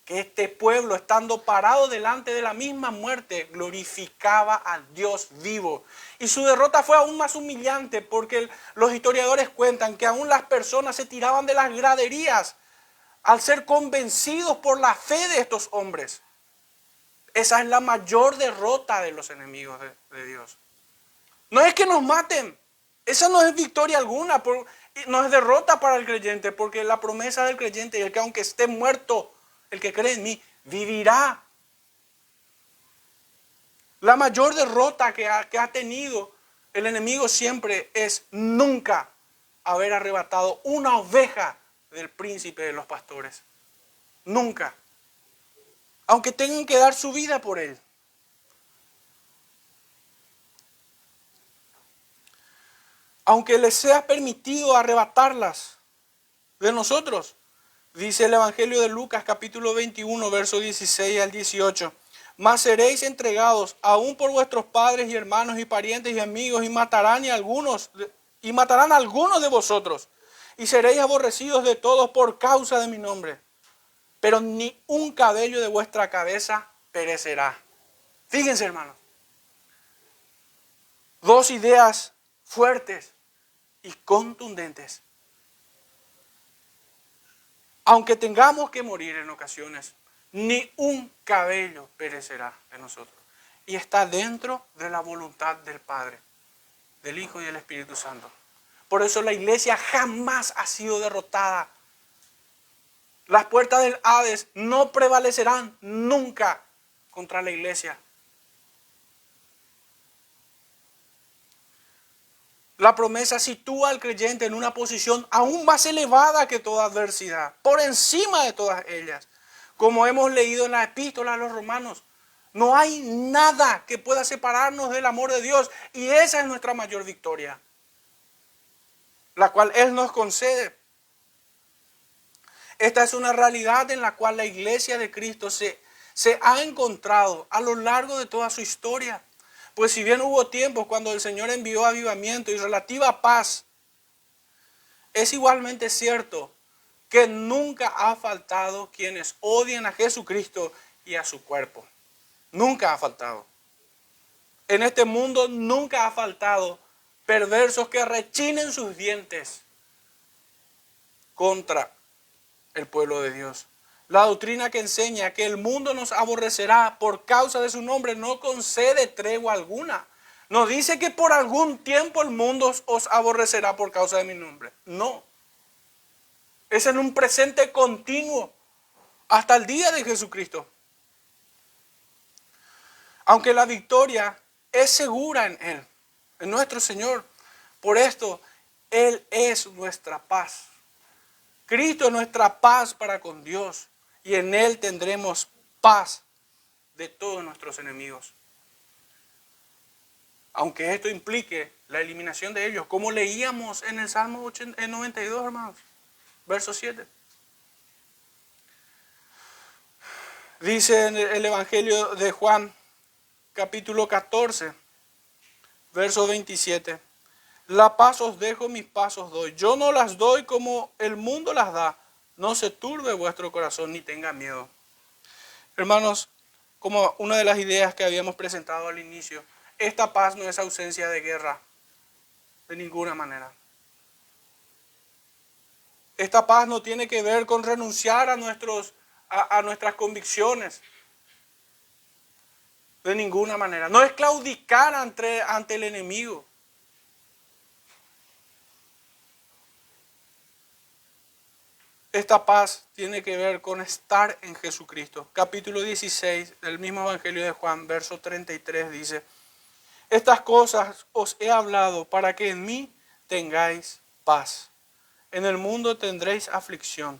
Que este pueblo, estando parado delante de la misma muerte, glorificaba al Dios vivo. Y su derrota fue aún más humillante porque los historiadores cuentan que aún las personas se tiraban de las graderías al ser convencidos por la fe de estos hombres. Esa es la mayor derrota de los enemigos de Dios. No es que nos maten, esa no es victoria alguna, no es derrota para el creyente, porque la promesa del creyente es que aunque esté muerto, el que cree en mí vivirá. La mayor derrota que ha tenido el enemigo siempre es nunca haber arrebatado una oveja del príncipe de los pastores. Nunca. Aunque tengan que dar su vida por él. Aunque les sea permitido arrebatarlas de nosotros. Dice el Evangelio de Lucas capítulo 21, verso 16 al 18. Mas seréis entregados aún por vuestros padres y hermanos y parientes y amigos y matarán a algunos de vosotros. Y seréis aborrecidos de todos por causa de mi nombre. Pero ni un cabello de vuestra cabeza perecerá. Fíjense, hermanos. Dos ideas fuertes y contundentes. Aunque tengamos que morir en ocasiones, ni un cabello perecerá de nosotros. Y está dentro de la voluntad del Padre, del Hijo y del Espíritu Santo. Por eso la iglesia jamás ha sido derrotada. Las puertas del Hades no prevalecerán nunca contra la iglesia. La promesa sitúa al creyente en una posición aún más elevada que toda adversidad, por encima de todas ellas. Como hemos leído en la epístola a los romanos, no hay nada que pueda separarnos del amor de Dios y esa es nuestra mayor victoria, la cual Él nos concede. Esta es una realidad en la cual la iglesia de Cristo se ha encontrado a lo largo de toda su historia. Pues si bien hubo tiempos cuando el Señor envió avivamiento y relativa paz, es igualmente cierto que nunca ha faltado quienes odian a Jesucristo y a su cuerpo. Nunca ha faltado. En este mundo nunca ha faltado perversos que rechinen sus dientes contra el pueblo de Dios. La doctrina que enseña que el mundo nos aborrecerá por causa de su nombre no concede tregua alguna. No dice que por algún tiempo el mundo os aborrecerá por causa de mi nombre. No. Es en un presente continuo hasta el día de Jesucristo. Aunque la victoria es segura en Él, en nuestro Señor. Por esto, Él es nuestra paz. Cristo es nuestra paz para con Dios. Y en Él tendremos paz de todos nuestros enemigos. Aunque esto implique la eliminación de ellos, como leíamos en el Salmo 92, hermanos, verso 7. Dice en el Evangelio de Juan, capítulo 14, verso 27. La paz os dejo, mis paz os doy. Yo no las doy como el mundo las da. No se turbe vuestro corazón ni tenga miedo. Hermanos, como una de las ideas que habíamos presentado al inicio, esta paz no es ausencia de guerra, de ninguna manera. Esta paz no tiene que ver con renunciar a nuestras convicciones, de ninguna manera. No es claudicar ante el enemigo. Esta paz tiene que ver con estar en Jesucristo. Capítulo 16 del mismo Evangelio de Juan, verso 33 dice: estas cosas os he hablado para que en mí tengáis paz. En el mundo tendréis aflicción,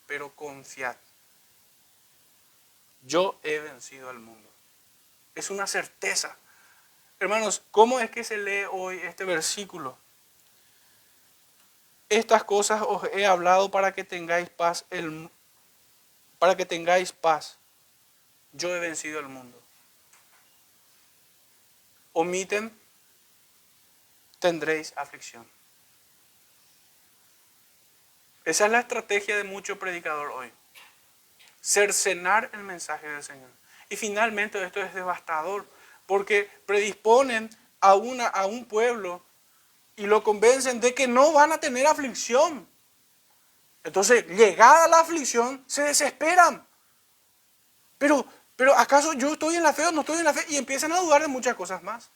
pero confiad. Yo he vencido al mundo. Es una certeza. Hermanos, ¿cómo es que se lee hoy este versículo? Estas cosas os he hablado para que tengáis paz. Para que tengáis paz. Yo he vencido al mundo. Omiten, tendréis aflicción. Esa es la estrategia de mucho predicador hoy. Cercenar el mensaje del Señor. Y finalmente esto es devastador, porque predisponen a un pueblo y lo convencen de que no van a tener aflicción. Entonces, llegada la aflicción, se desesperan. Pero ¿acaso yo estoy en la fe o no estoy en la fe? Y empiezan a dudar de muchas cosas más.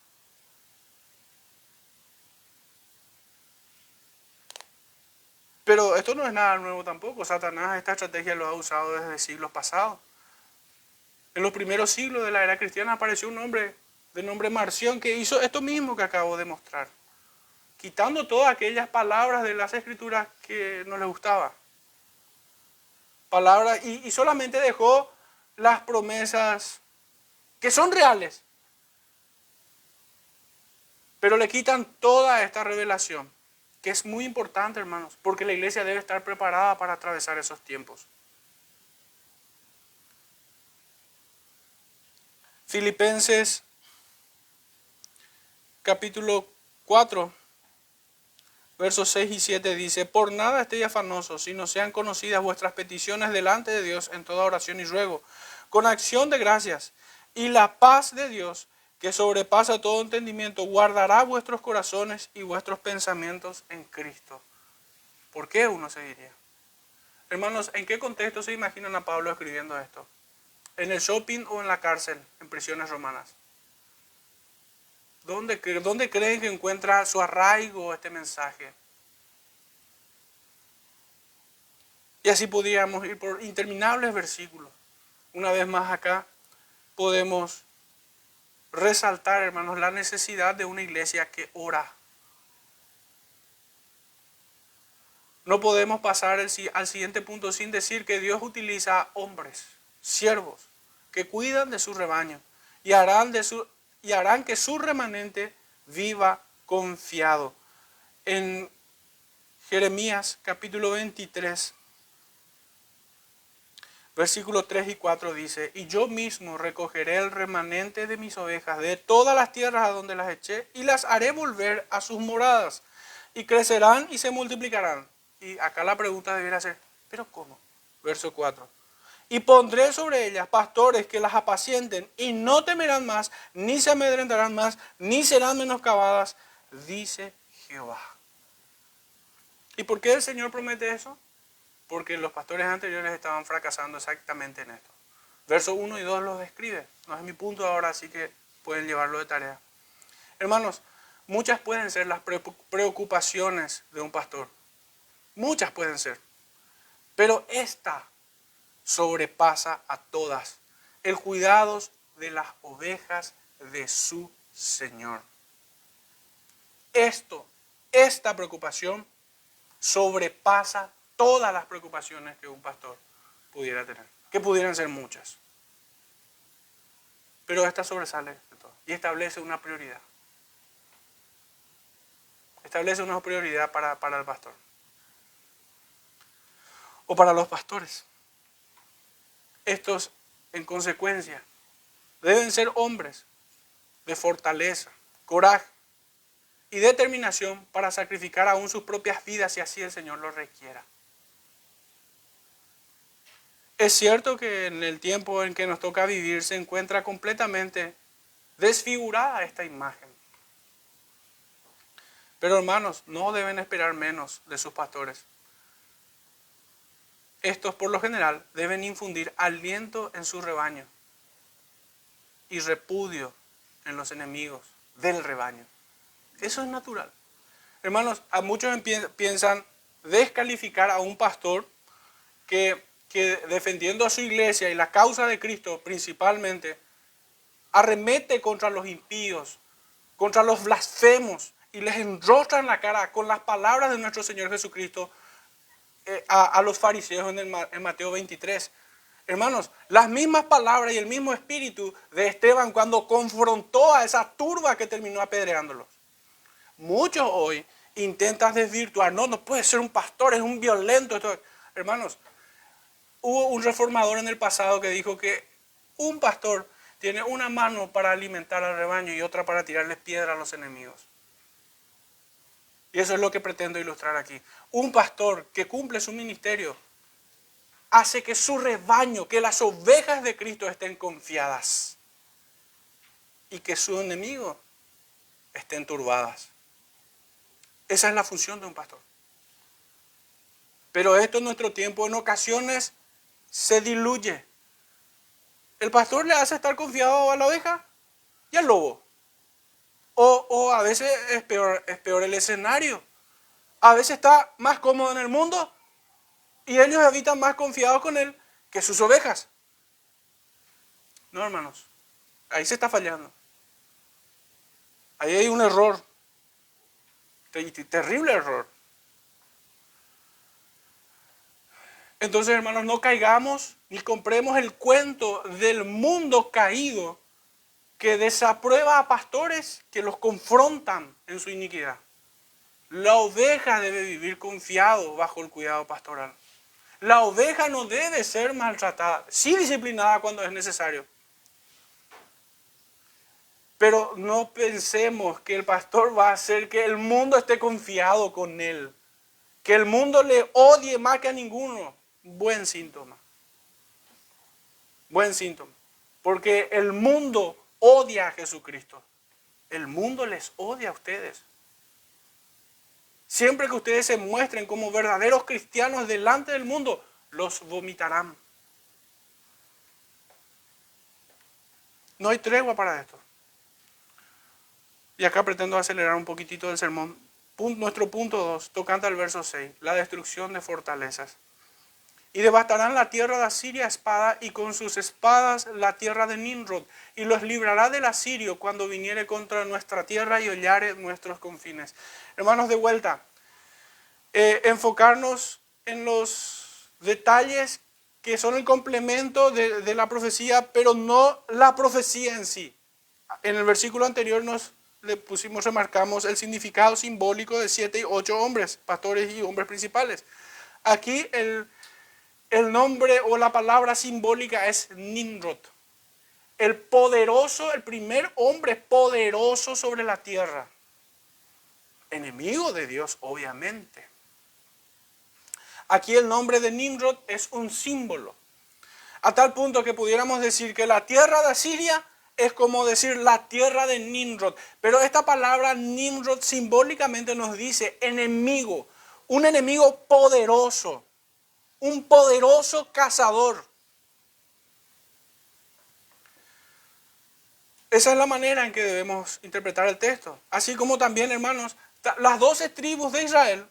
Pero esto no es nada nuevo tampoco. Satanás esta estrategia lo ha usado desde siglos pasados. En los primeros siglos de la era cristiana apareció un hombre de nombre Marción que hizo esto mismo que acabo de mostrar. Quitando todas aquellas palabras de las escrituras que no le gustaba. Palabras, y solamente dejó las promesas que son reales. Pero le quitan toda esta revelación, que es muy importante, hermanos, porque la iglesia debe estar preparada para atravesar esos tiempos. Filipenses capítulo 4, versos 6 y 7 dice: por nada estéis afanosos, sino sean conocidas vuestras peticiones delante de Dios en toda oración y ruego, con acción de gracias, y la paz de Dios, que sobrepasa todo entendimiento, guardará vuestros corazones y vuestros pensamientos en Cristo. ¿Por qué uno se diría? Hermanos, ¿en qué contexto se imaginan a Pablo escribiendo esto? ¿En el shopping o en la cárcel, en prisiones romanas? ¿Dónde creen que encuentra su arraigo este mensaje? Y así podríamos ir por interminables versículos. Una vez más acá podemos resaltar, hermanos, la necesidad de una iglesia que ora. No podemos pasar al siguiente punto sin decir que Dios utiliza hombres, siervos, que cuidan de su rebaño y harán que su remanente viva confiado. En Jeremías capítulo 23, versículos 3 y 4 dice: y yo mismo recogeré el remanente de mis ovejas de todas las tierras a donde las eché y las haré volver a sus moradas y crecerán y se multiplicarán. Y acá la pregunta debería ser: ¿pero cómo? Verso 4. Y pondré sobre ellas pastores que las apacienten y no temerán más, ni se amedrentarán más, ni serán menoscabadas, dice Jehová. ¿Y por qué el Señor promete eso? Porque los pastores anteriores estaban fracasando exactamente en esto. Versos 1 y 2 los describe. No es mi punto ahora, así que pueden llevarlo de tarea. Hermanos, muchas pueden ser las preocupaciones de un pastor. Muchas pueden ser. Pero esta sobrepasa a todas. El cuidado de las ovejas de su Señor. Esta preocupación sobrepasa todas las preocupaciones que un pastor pudiera tener, que pudieran ser muchas. Pero esta sobresale de todo y establece una prioridad. Establece una prioridad para el pastor. O para los pastores. Estos, en consecuencia, deben ser hombres de fortaleza, coraje y determinación para sacrificar aún sus propias vidas si así el Señor lo requiera. Es cierto que en el tiempo en que nos toca vivir se encuentra completamente desfigurada esta imagen. Pero hermanos, no deben esperar menos de sus pastores. Estos por lo general deben infundir aliento en su rebaño y repudio en los enemigos del rebaño. Eso es natural. Hermanos, a muchos piensan descalificar a un pastor que defendiendo a su iglesia y la causa de Cristo principalmente, arremete contra los impíos, contra los blasfemos, y les enrostra en la cara con las palabras de nuestro Señor Jesucristo a los fariseos en Mateo 23. Hermanos, las mismas palabras y el mismo espíritu de Esteban cuando confrontó a esa turba que terminó apedreándolos. Muchos hoy intentan desvirtuar, no puede ser un pastor, es un violento. Hermanos, hubo un reformador en el pasado que dijo que un pastor tiene una mano para alimentar al rebaño y otra para tirarles piedra a los enemigos. Y eso es lo que pretendo ilustrar aquí. Un pastor que cumple su ministerio hace que su rebaño, que las ovejas de Cristo estén confiadas y que sus enemigos estén turbadas. Esa es la función de un pastor. Pero esto en nuestro tiempo en ocasiones se diluye. El pastor le hace estar confiado a la oveja y al lobo. O a veces es peor el escenario. A veces está más cómodo en el mundo y ellos habitan más confiados con él que sus ovejas. No, hermanos, ahí se está fallando. Ahí hay un error, terrible error. Entonces, hermanos, no caigamos ni compremos el cuento del mundo caído que desaprueba a pastores que los confrontan en su iniquidad. La oveja debe vivir confiado bajo el cuidado pastoral. La oveja no debe ser maltratada, sí disciplinada cuando es necesario. Pero no pensemos que el pastor va a hacer que el mundo esté confiado con él. Que el mundo le odie más que a ninguno. Buen síntoma. Buen síntoma. Porque el mundo odia a Jesucristo. El mundo les odia a ustedes. Siempre que ustedes se muestren como verdaderos cristianos delante del mundo, los vomitarán. No hay tregua para esto. Y acá pretendo acelerar un poquitito del sermón. Nuestro punto 2, tocante al verso 6, la destrucción de fortalezas. Y devastarán la tierra de Asiria a espada, y con sus espadas la tierra de Nimrod, y los librará del asirio cuando viniere contra nuestra tierra y hollare nuestros confines. Hermanos, de vuelta, enfocarnos en los detalles que son el complemento de la profecía, pero no la profecía en sí. En el versículo anterior remarcamos el significado simbólico de 7 y 8 hombres, pastores y hombres principales. Aquí el nombre o la palabra simbólica es Nimrod. El poderoso, el primer hombre poderoso sobre la tierra. Enemigo de Dios, obviamente. Aquí el nombre de Nimrod es un símbolo. A tal punto que pudiéramos decir que la tierra de Asiria es como decir la tierra de Nimrod. Pero esta palabra Nimrod simbólicamente nos dice enemigo. Un enemigo poderoso. Un poderoso cazador. Esa es la manera en que debemos interpretar el texto. Así como también, hermanos, las 12 tribus de Israel,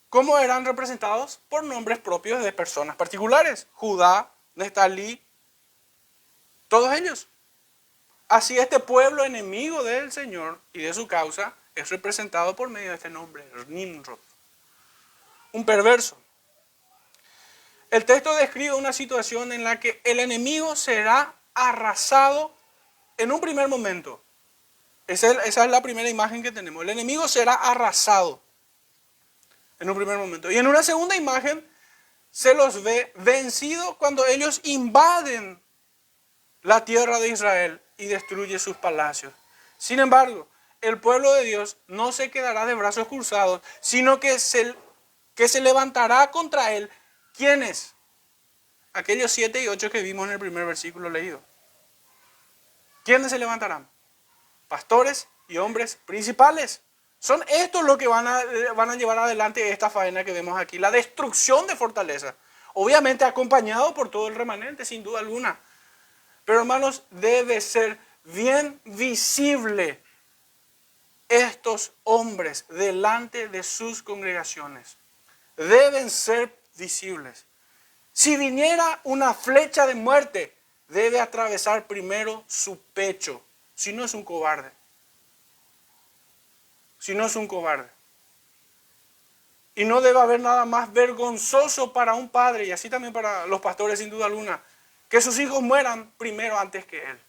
¿cómo eran representados? Por nombres propios de personas particulares. Judá, Neftalí, todos ellos. Así este pueblo enemigo del Señor y de su causa es representado por medio de este nombre, Nimrod. Un perverso. El texto describe una situación en la que el enemigo será arrasado en un primer momento. Esa es la primera imagen que tenemos. El enemigo será arrasado en un primer momento. Y en una segunda imagen se los ve vencidos cuando ellos invaden la tierra de Israel y destruyen sus palacios. Sin embargo, el pueblo de Dios no se quedará de brazos cruzados, sino que se levantará contra él. ¿Quiénes? Aquellos 7 y 8 que vimos en el primer versículo leído. ¿Quiénes se levantarán? Pastores y hombres principales. Son estos los que van a llevar adelante esta faena que vemos aquí, la destrucción de fortaleza. Obviamente acompañado por todo el remanente, sin duda alguna. Pero hermanos, debe ser bien visible estos hombres delante de sus congregaciones. Deben ser visibles. Si viniera una flecha de muerte, debe atravesar primero su pecho. Si no es un cobarde. Si no es un cobarde. Y no debe haber nada más vergonzoso para un padre, y así también para los pastores sin duda alguna, que sus hijos mueran primero antes que él,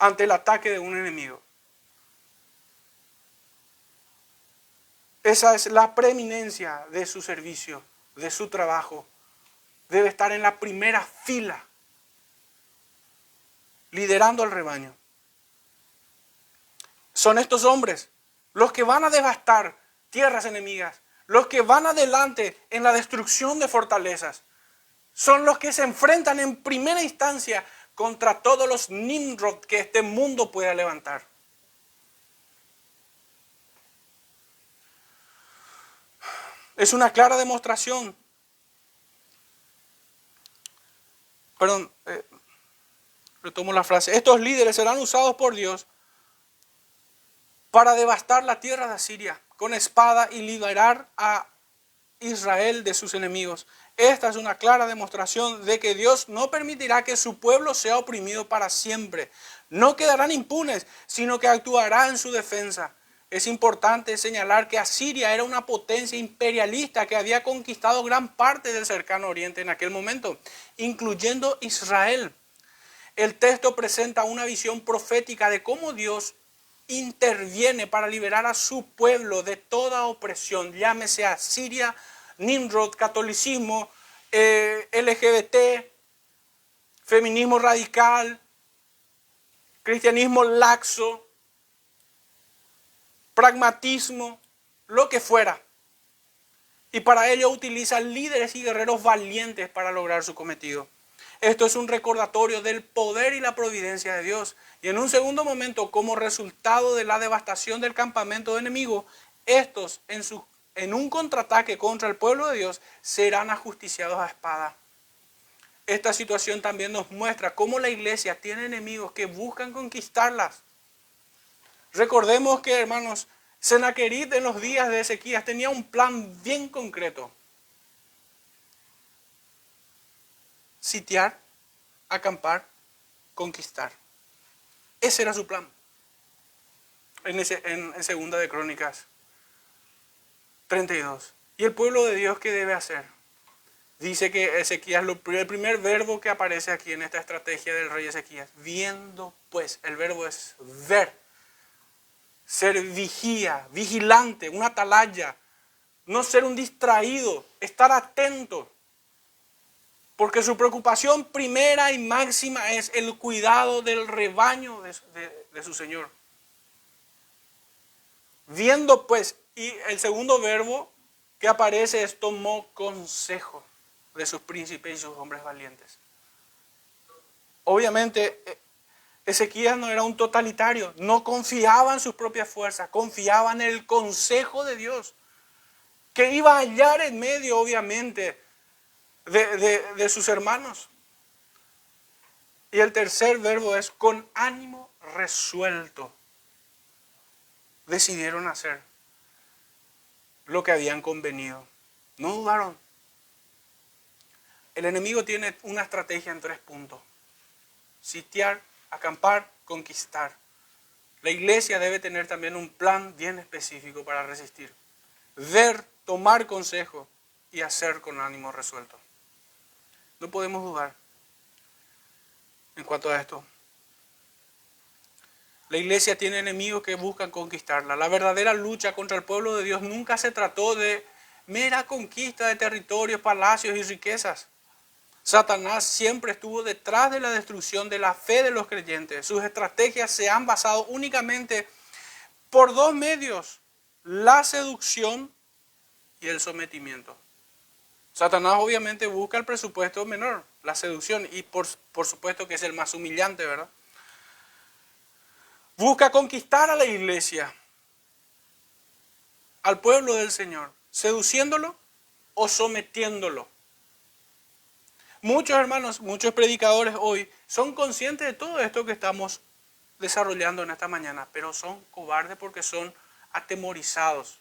ante el ataque de un enemigo. Esa es la preeminencia de su servicio, de su trabajo. Debe estar en la primera fila, liderando al rebaño. Son estos hombres los que van a devastar tierras enemigas, los que van adelante en la destrucción de fortalezas. Son los que se enfrentan en primera instancia contra todos los Nimrod que este mundo pueda levantar. Es una clara demostración. Retomo la frase. Estos líderes serán usados por Dios para devastar la tierra de Asiria con espada y liberar a Israel de sus enemigos. Esta es una clara demostración de que Dios no permitirá que su pueblo sea oprimido para siempre. No quedarán impunes, sino que actuará en su defensa. Es importante señalar que Asiria era una potencia imperialista que había conquistado gran parte del cercano oriente en aquel momento, incluyendo Israel. El texto presenta una visión profética de cómo Dios interviene para liberar a su pueblo de toda opresión, llámese Asiria, Nimrod, catolicismo, LGBT, feminismo radical, cristianismo laxo, pragmatismo, lo que fuera. Y para ello utiliza líderes y guerreros valientes para lograr su cometido. Esto es un recordatorio del poder y la providencia de Dios. Y en un segundo momento, como resultado de la devastación del campamento enemigo, estos en un contraataque contra el pueblo de Dios serán ajusticiados a espada. Esta situación también nos muestra cómo la iglesia tiene enemigos que buscan conquistarlas. Recordemos que, hermanos, Sennacherib en los días de Ezequías tenía un plan bien concreto. Sitiar, acampar, conquistar. Ese era su plan. En Segunda de Crónicas 32. ¿Y el pueblo de Dios qué debe hacer? Dice que Ezequías, el primer verbo que aparece aquí en esta estrategia del rey Ezequías, viendo pues, el verbo es ver, ser vigilante, un atalaya, no ser un distraído, estar atento. Porque su preocupación primera y máxima es el cuidado del rebaño de su Señor. Viendo pues, y el segundo verbo que aparece es tomó consejo de sus príncipes y sus hombres valientes. Obviamente, Ezequías no era un totalitario, no confiaba en sus propias fuerzas, confiaba en el consejo de Dios, que iba a hallar en medio, obviamente, de sus hermanos. Y el tercer verbo es con ánimo resuelto. Decidieron hacer lo que habían convenido. No dudaron. El enemigo tiene una estrategia en 3 puntos. Sitiar, acampar, conquistar. La iglesia debe tener también un plan bien específico para resistir. Ver, tomar consejo y hacer con ánimo resuelto. No podemos dudar en cuanto a esto. La iglesia tiene enemigos que buscan conquistarla. La verdadera lucha contra el pueblo de Dios nunca se trató de mera conquista de territorios, palacios y riquezas. Satanás siempre estuvo detrás de la destrucción de la fe de los creyentes. Sus estrategias se han basado únicamente por 2 medios: la seducción y el sometimiento. Satanás obviamente busca el presupuesto menor, la seducción, y por supuesto que es el más humillante, ¿verdad? Busca conquistar a la iglesia, al pueblo del Señor, seduciéndolo o sometiéndolo. Muchos hermanos, muchos predicadores hoy son conscientes de todo esto que estamos desarrollando en esta mañana, pero son cobardes porque son atemorizados.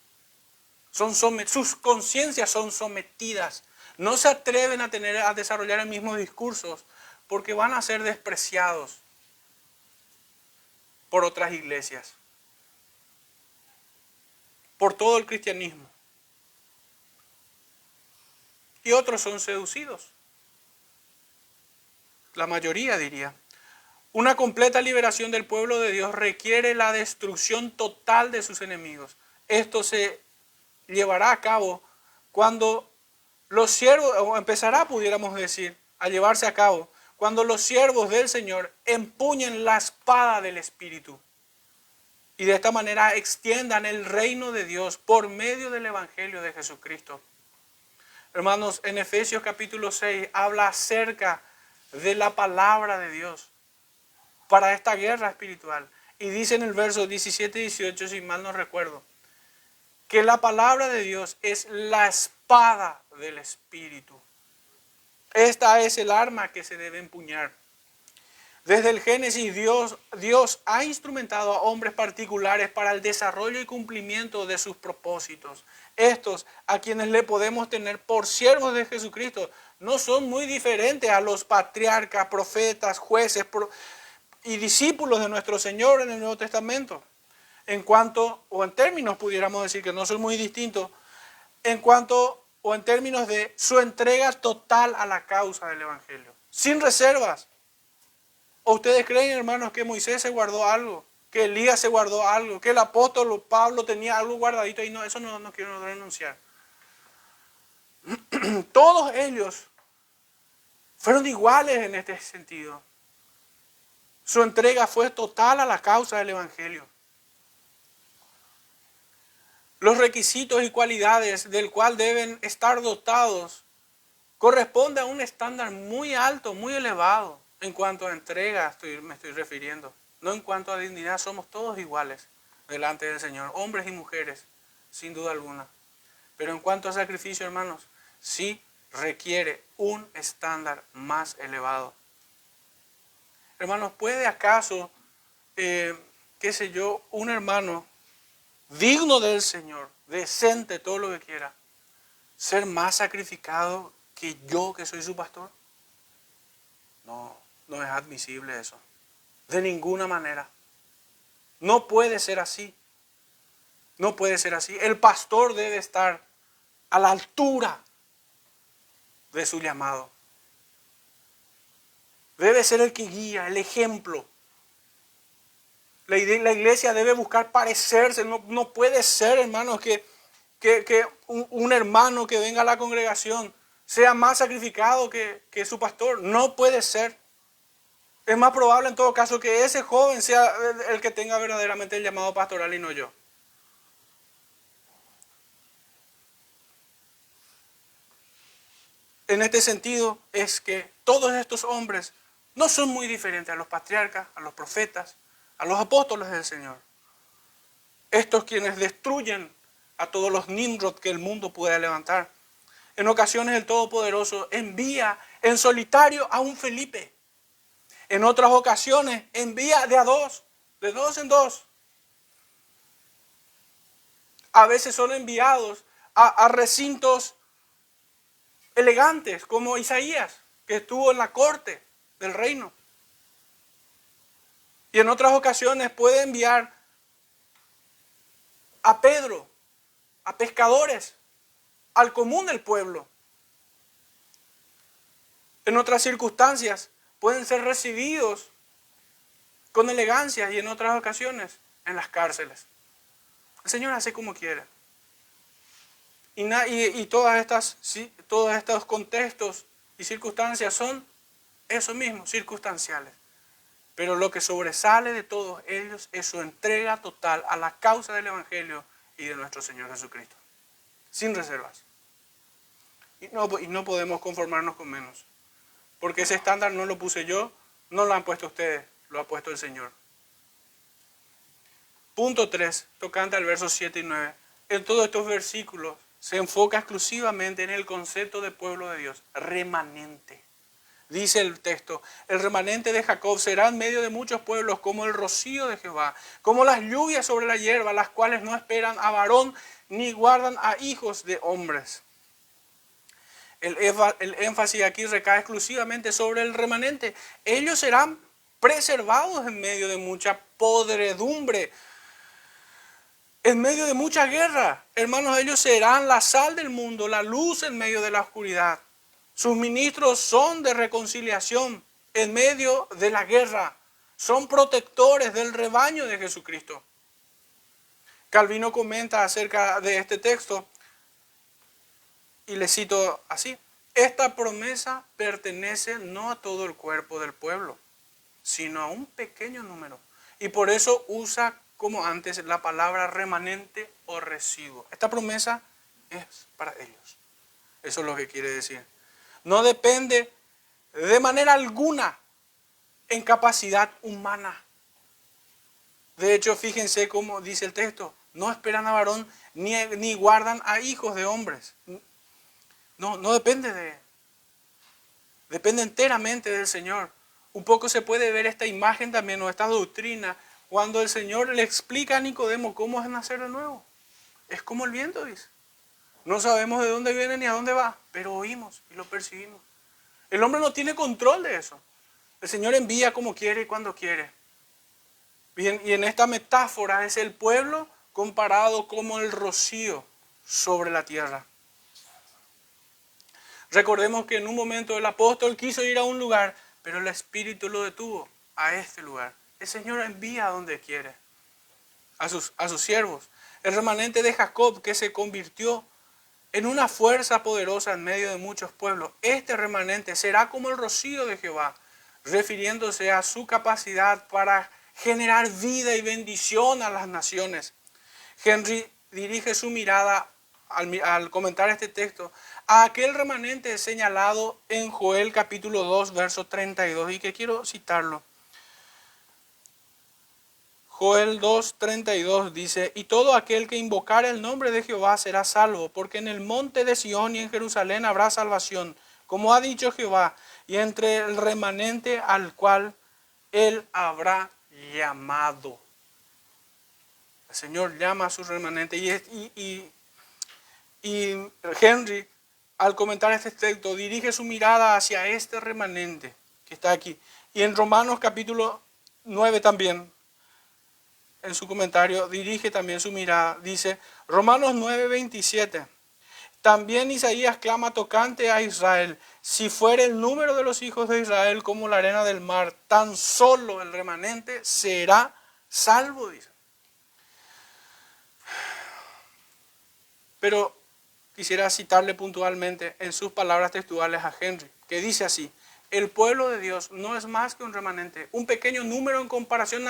Sus conciencias son sometidas. No se atreven a desarrollar el mismo discurso porque van a ser despreciados por otras iglesias, por todo el cristianismo. Y otros son seducidos. La mayoría diría. Una completa liberación del pueblo de Dios requiere la destrucción total de sus enemigos. Esto se llevará a cabo cuando los siervos, o empezará, pudiéramos decir, a llevarse a cabo, cuando los siervos del Señor empuñen la espada del Espíritu y de esta manera extiendan el reino de Dios por medio del Evangelio de Jesucristo. Hermanos, en Efesios capítulo 6 habla acerca de la palabra de Dios para esta guerra espiritual. Y dice en el verso 17 y 18, si mal no recuerdo, que la palabra de Dios es la espada del Espíritu. Esta es el arma que se debe empuñar. Desde el Génesis, Dios ha instrumentado a hombres particulares para el desarrollo y cumplimiento de sus propósitos. Estos, a quienes le podemos tener por siervos de Jesucristo, no son muy diferentes a los patriarcas, profetas, jueces y discípulos de nuestro Señor en el Nuevo Testamento. En cuanto, o en términos pudiéramos decir que no son muy distintos, en cuanto o en términos de su entrega total a la causa del Evangelio, sin reservas. ¿O ustedes creen, hermanos, que Moisés se guardó algo? ¿Que Elías se guardó algo? ¿Que el apóstol Pablo tenía algo guardadito? Y no, eso no quiero renunciar. Todos ellos fueron iguales en este sentido. Su entrega fue total a la causa del Evangelio. Los requisitos y cualidades del cual deben estar dotados corresponden a un estándar muy alto, muy elevado. En cuanto a entrega me estoy refiriendo. No en cuanto a dignidad, somos todos iguales delante del Señor, hombres y mujeres, sin duda alguna. Pero en cuanto a sacrificio, hermanos, sí requiere un estándar más elevado. Hermanos, ¿puede acaso, un hermano digno del Señor, decente, todo lo que quiera, ser más sacrificado que yo que soy su pastor? No es admisible eso. De ninguna manera. No puede ser así. No puede ser así. El pastor debe estar a la altura de su llamado. Debe ser el que guía, el ejemplo. La iglesia debe buscar parecerse. No puede ser, hermanos, que un hermano que venga a la congregación sea más sacrificado que su pastor. No puede ser. Es más probable en todo caso que ese joven sea el que tenga verdaderamente el llamado pastoral y no yo. En este sentido es que todos estos hombres no son muy diferentes a los patriarcas, a los profetas, a los apóstoles del Señor. Estos quienes destruyen a todos los Nimrod que el mundo pueda levantar. En ocasiones el Todopoderoso envía en solitario a un Felipe. En otras ocasiones envía de dos en dos. A veces son enviados a recintos elegantes, como Isaías, que estuvo en la corte del reino. Y en otras ocasiones puede enviar a Pedro, a pescadores, al común del pueblo. En otras circunstancias pueden ser recibidos con elegancia y en otras ocasiones en las cárceles. El Señor hace como quiere. Y todos estos contextos y circunstancias son eso mismo, circunstanciales. Pero lo que sobresale de todos ellos es su entrega total a la causa del Evangelio y de nuestro Señor Jesucristo. Sin reservas. Y no podemos conformarnos con menos. Porque ese estándar no lo puse yo, no lo han puesto ustedes, lo ha puesto el Señor. Punto 3, tocante al versos 7 y 9. En todos estos versículos se enfoca exclusivamente en el concepto de pueblo de Dios, remanente. Dice el texto, el remanente de Jacob será en medio de muchos pueblos como el rocío de Jehová, como las lluvias sobre la hierba, las cuales no esperan a varón ni guardan a hijos de hombres. El énfasis aquí recae exclusivamente sobre el remanente. Ellos serán preservados en medio de mucha podredumbre, en medio de mucha guerra. Hermanos, ellos serán la sal del mundo, la luz en medio de la oscuridad. Sus ministros son de reconciliación en medio de la guerra. Son protectores del rebaño de Jesucristo. Calvino comenta acerca de este texto y le cito así: esta promesa pertenece no a todo el cuerpo del pueblo, sino a un pequeño número. Y por eso usa como antes la palabra remanente o residuo. Esta promesa es para ellos. Eso es lo que quiere decir. No depende de manera alguna en capacidad humana. De hecho, fíjense cómo dice el texto: no esperan a varón ni guardan a hijos de hombres. No depende depende enteramente del Señor. Un poco se puede ver esta imagen también, o esta doctrina, cuando el Señor le explica a Nicodemo cómo es nacer de nuevo. Es como el viento, dice. No sabemos de dónde viene ni a dónde va, pero oímos y lo percibimos. El hombre no tiene control de eso. El Señor envía como quiere y cuando quiere. Y en esta metáfora es el pueblo comparado como el rocío sobre la tierra. Recordemos que en un momento el apóstol quiso ir a un lugar, pero el Espíritu lo detuvo a este lugar. El Señor envía a donde quiere, a sus siervos. El remanente de Jacob, que se convirtió en una fuerza poderosa en medio de muchos pueblos. Este remanente será como el rocío de Jehová, refiriéndose a su capacidad para generar vida y bendición a las naciones. Henry dirige su mirada al comentar este texto a aquel remanente señalado en Joel capítulo 2, verso 32, y que quiero citarlo. Joel 2:32 dice: y todo aquel que invocare el nombre de Jehová será salvo, porque en el monte de Sión y en Jerusalén habrá salvación, como ha dicho Jehová, y entre el remanente al cual él habrá llamado. El Señor llama a su remanente, y Henry, al comentar este texto, dirige su mirada hacia este remanente que está aquí. Y en Romanos capítulo 9 también, en su comentario, dirige también su mirada. Dice, Romanos 9:27. También Isaías clama tocante a Israel: si fuere el número de los hijos de Israel como la arena del mar, tan solo el remanente será salvo, dice. Pero quisiera citarle puntualmente en sus palabras textuales a Henry, que dice así: el pueblo de Dios no es más que un remanente, un pequeño número en comparación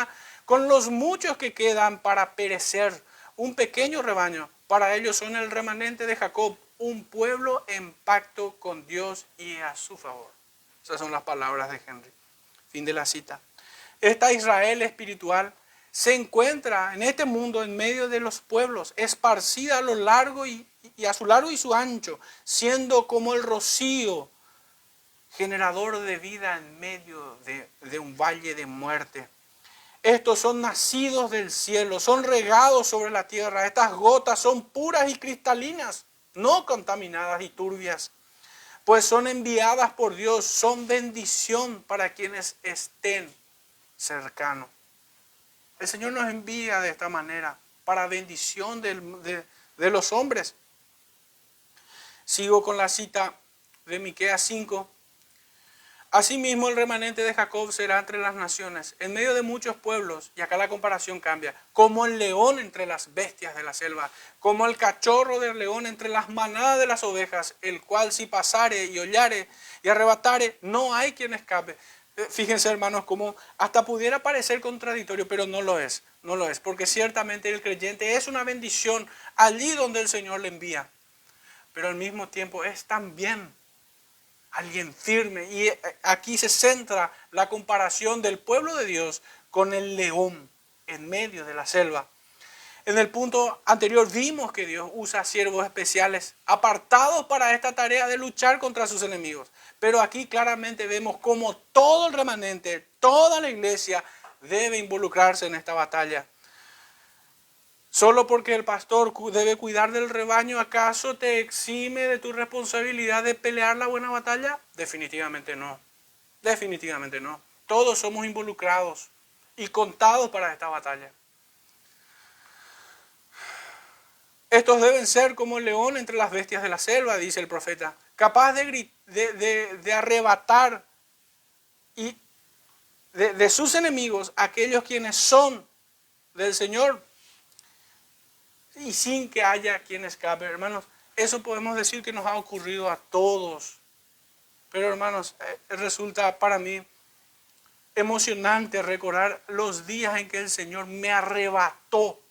con los muchos que quedan para perecer, un pequeño rebaño. Para ellos son el remanente de Jacob, un pueblo en pacto con Dios y a su favor. Esas son las palabras de Henry. Fin de la cita. Esta Israel espiritual se encuentra en este mundo en medio de los pueblos, esparcida a lo largo y a su largo y su ancho, siendo como el rocío, generador de vida en medio de un valle de muerte. Estos son nacidos del cielo, son regados sobre la tierra. Estas gotas son puras y cristalinas, no contaminadas y turbias, pues son enviadas por Dios, son bendición para quienes estén cercanos. El Señor nos envía de esta manera para bendición de los hombres. Sigo con la cita de Miqueas 5. Asimismo el remanente de Jacob será entre las naciones, en medio de muchos pueblos, y acá la comparación cambia, como el león entre las bestias de la selva, como el cachorro del león entre las manadas de las ovejas, el cual si pasare y hollare y arrebatare, no hay quien escape. Fíjense, hermanos, como hasta pudiera parecer contradictorio, pero no lo es, porque ciertamente el creyente es una bendición allí donde el Señor le envía, pero al mismo tiempo es también alguien firme. Y aquí se centra la comparación del pueblo de Dios con el león en medio de la selva. En el punto anterior vimos que Dios usa siervos especiales apartados para esta tarea de luchar contra sus enemigos. Pero aquí claramente vemos cómo todo el remanente, toda la iglesia debe involucrarse en esta batalla. Solo porque el pastor debe cuidar del rebaño, ¿acaso te exime de tu responsabilidad de pelear la buena batalla? Definitivamente no. Definitivamente no. Todos somos involucrados y contados para esta batalla. Estos deben ser como el león entre las bestias de la selva, dice el profeta, capaz de arrebatar y de sus enemigos aquellos quienes son del Señor y sin que haya quien escape. Hermanos, eso podemos decir que nos ha ocurrido a todos. Pero hermanos, resulta para mí emocionante recordar los días en que el Señor me arrebató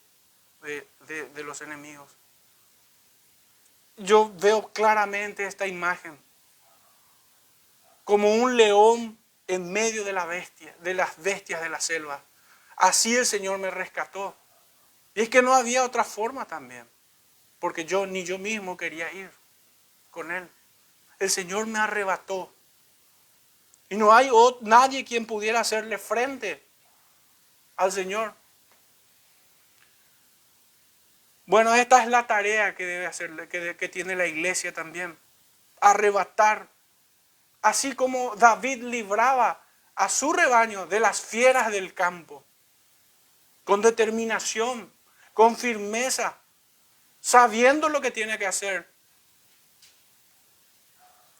de los enemigos. Yo veo claramente esta imagen como un león en medio de las bestias de la selva. Así el Señor me rescató. Y es que no había otra forma también, porque ni yo mismo quería ir con Él. El Señor me arrebató. Y no hay nadie quien pudiera hacerle frente al Señor. Bueno, esta es la tarea que debe hacer, que tiene la iglesia también. Arrebatar. Así como David libraba a su rebaño de las fieras del campo. Con determinación, con firmeza, sabiendo lo que tiene que hacer.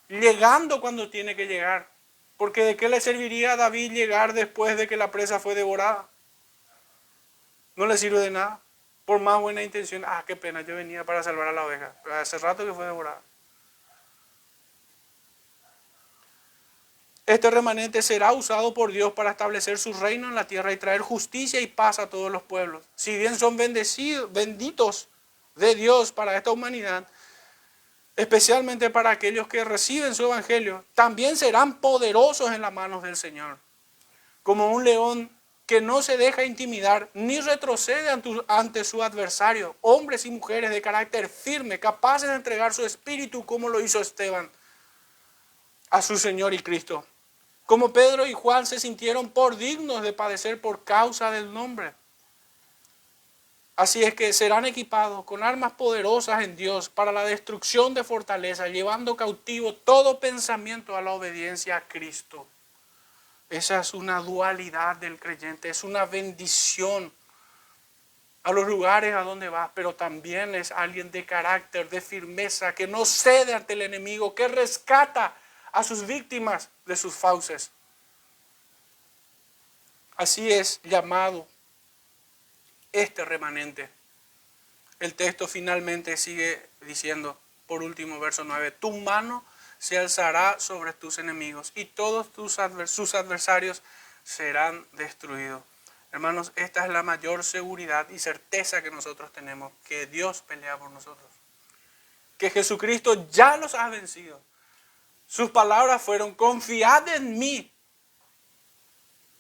Llegando cuando tiene que llegar. Porque ¿de qué le serviría a David llegar después de que la presa fue devorada? No le sirve de nada. Por más buena intención, qué pena, yo venía para salvar a la oveja, pero hace rato que fue devorada. Este remanente será usado por Dios para establecer su reino en la tierra y traer justicia y paz a todos los pueblos. Si bien son benditos de Dios para esta humanidad, especialmente para aquellos que reciben su evangelio, también serán poderosos en las manos del Señor. Como un león que no se deja intimidar ni retrocede ante su adversario, hombres y mujeres de carácter firme, capaces de entregar su espíritu como lo hizo Esteban a su Señor y Cristo. Como Pedro y Juan se sintieron por dignos de padecer por causa del nombre. Así es que serán equipados con armas poderosas en Dios para la destrucción de fortalezas, llevando cautivo todo pensamiento a la obediencia a Cristo. Esa es una dualidad del creyente, es una bendición a los lugares a donde va, pero también es alguien de carácter, de firmeza, que no cede ante el enemigo, que rescata a sus víctimas de sus fauces. Así es llamado este remanente. El texto finalmente sigue diciendo, por último, verso 9, tu mano se alzará sobre tus enemigos y todos sus adversarios serán destruidos. Hermanos, esta es la mayor seguridad y certeza que nosotros tenemos, que Dios pelea por nosotros, que Jesucristo ya los ha vencido. Sus palabras fueron, confiad en mí,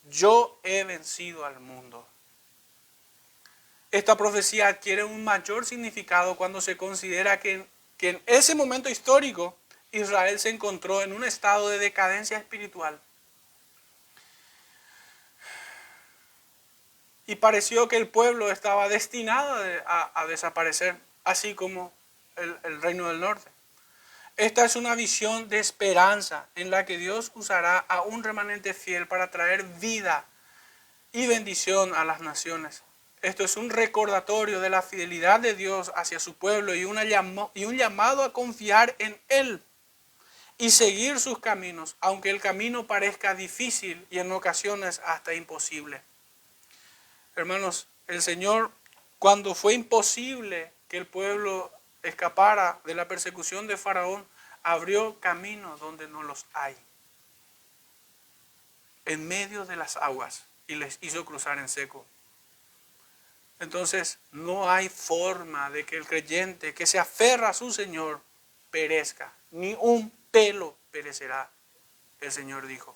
yo he vencido al mundo. Esta profecía adquiere un mayor significado cuando se considera que en ese momento histórico Israel se encontró en un estado de decadencia espiritual. Y pareció que el pueblo estaba destinado a desaparecer, así como el reino del norte. Esta es una visión de esperanza en la que Dios usará a un remanente fiel para traer vida y bendición a las naciones. Esto es un recordatorio de la fidelidad de Dios hacia su pueblo y un llamado a confiar en Él y seguir sus caminos, aunque el camino parezca difícil y en ocasiones hasta imposible. Hermanos, el Señor, cuando fue imposible que el pueblo escapara de la persecución de Faraón, abrió caminos donde no los hay, en medio de las aguas, y les hizo cruzar en seco. Entonces, no hay forma de que el creyente que se aferra a su Señor perezca. Ni un pelo perecerá, el Señor dijo.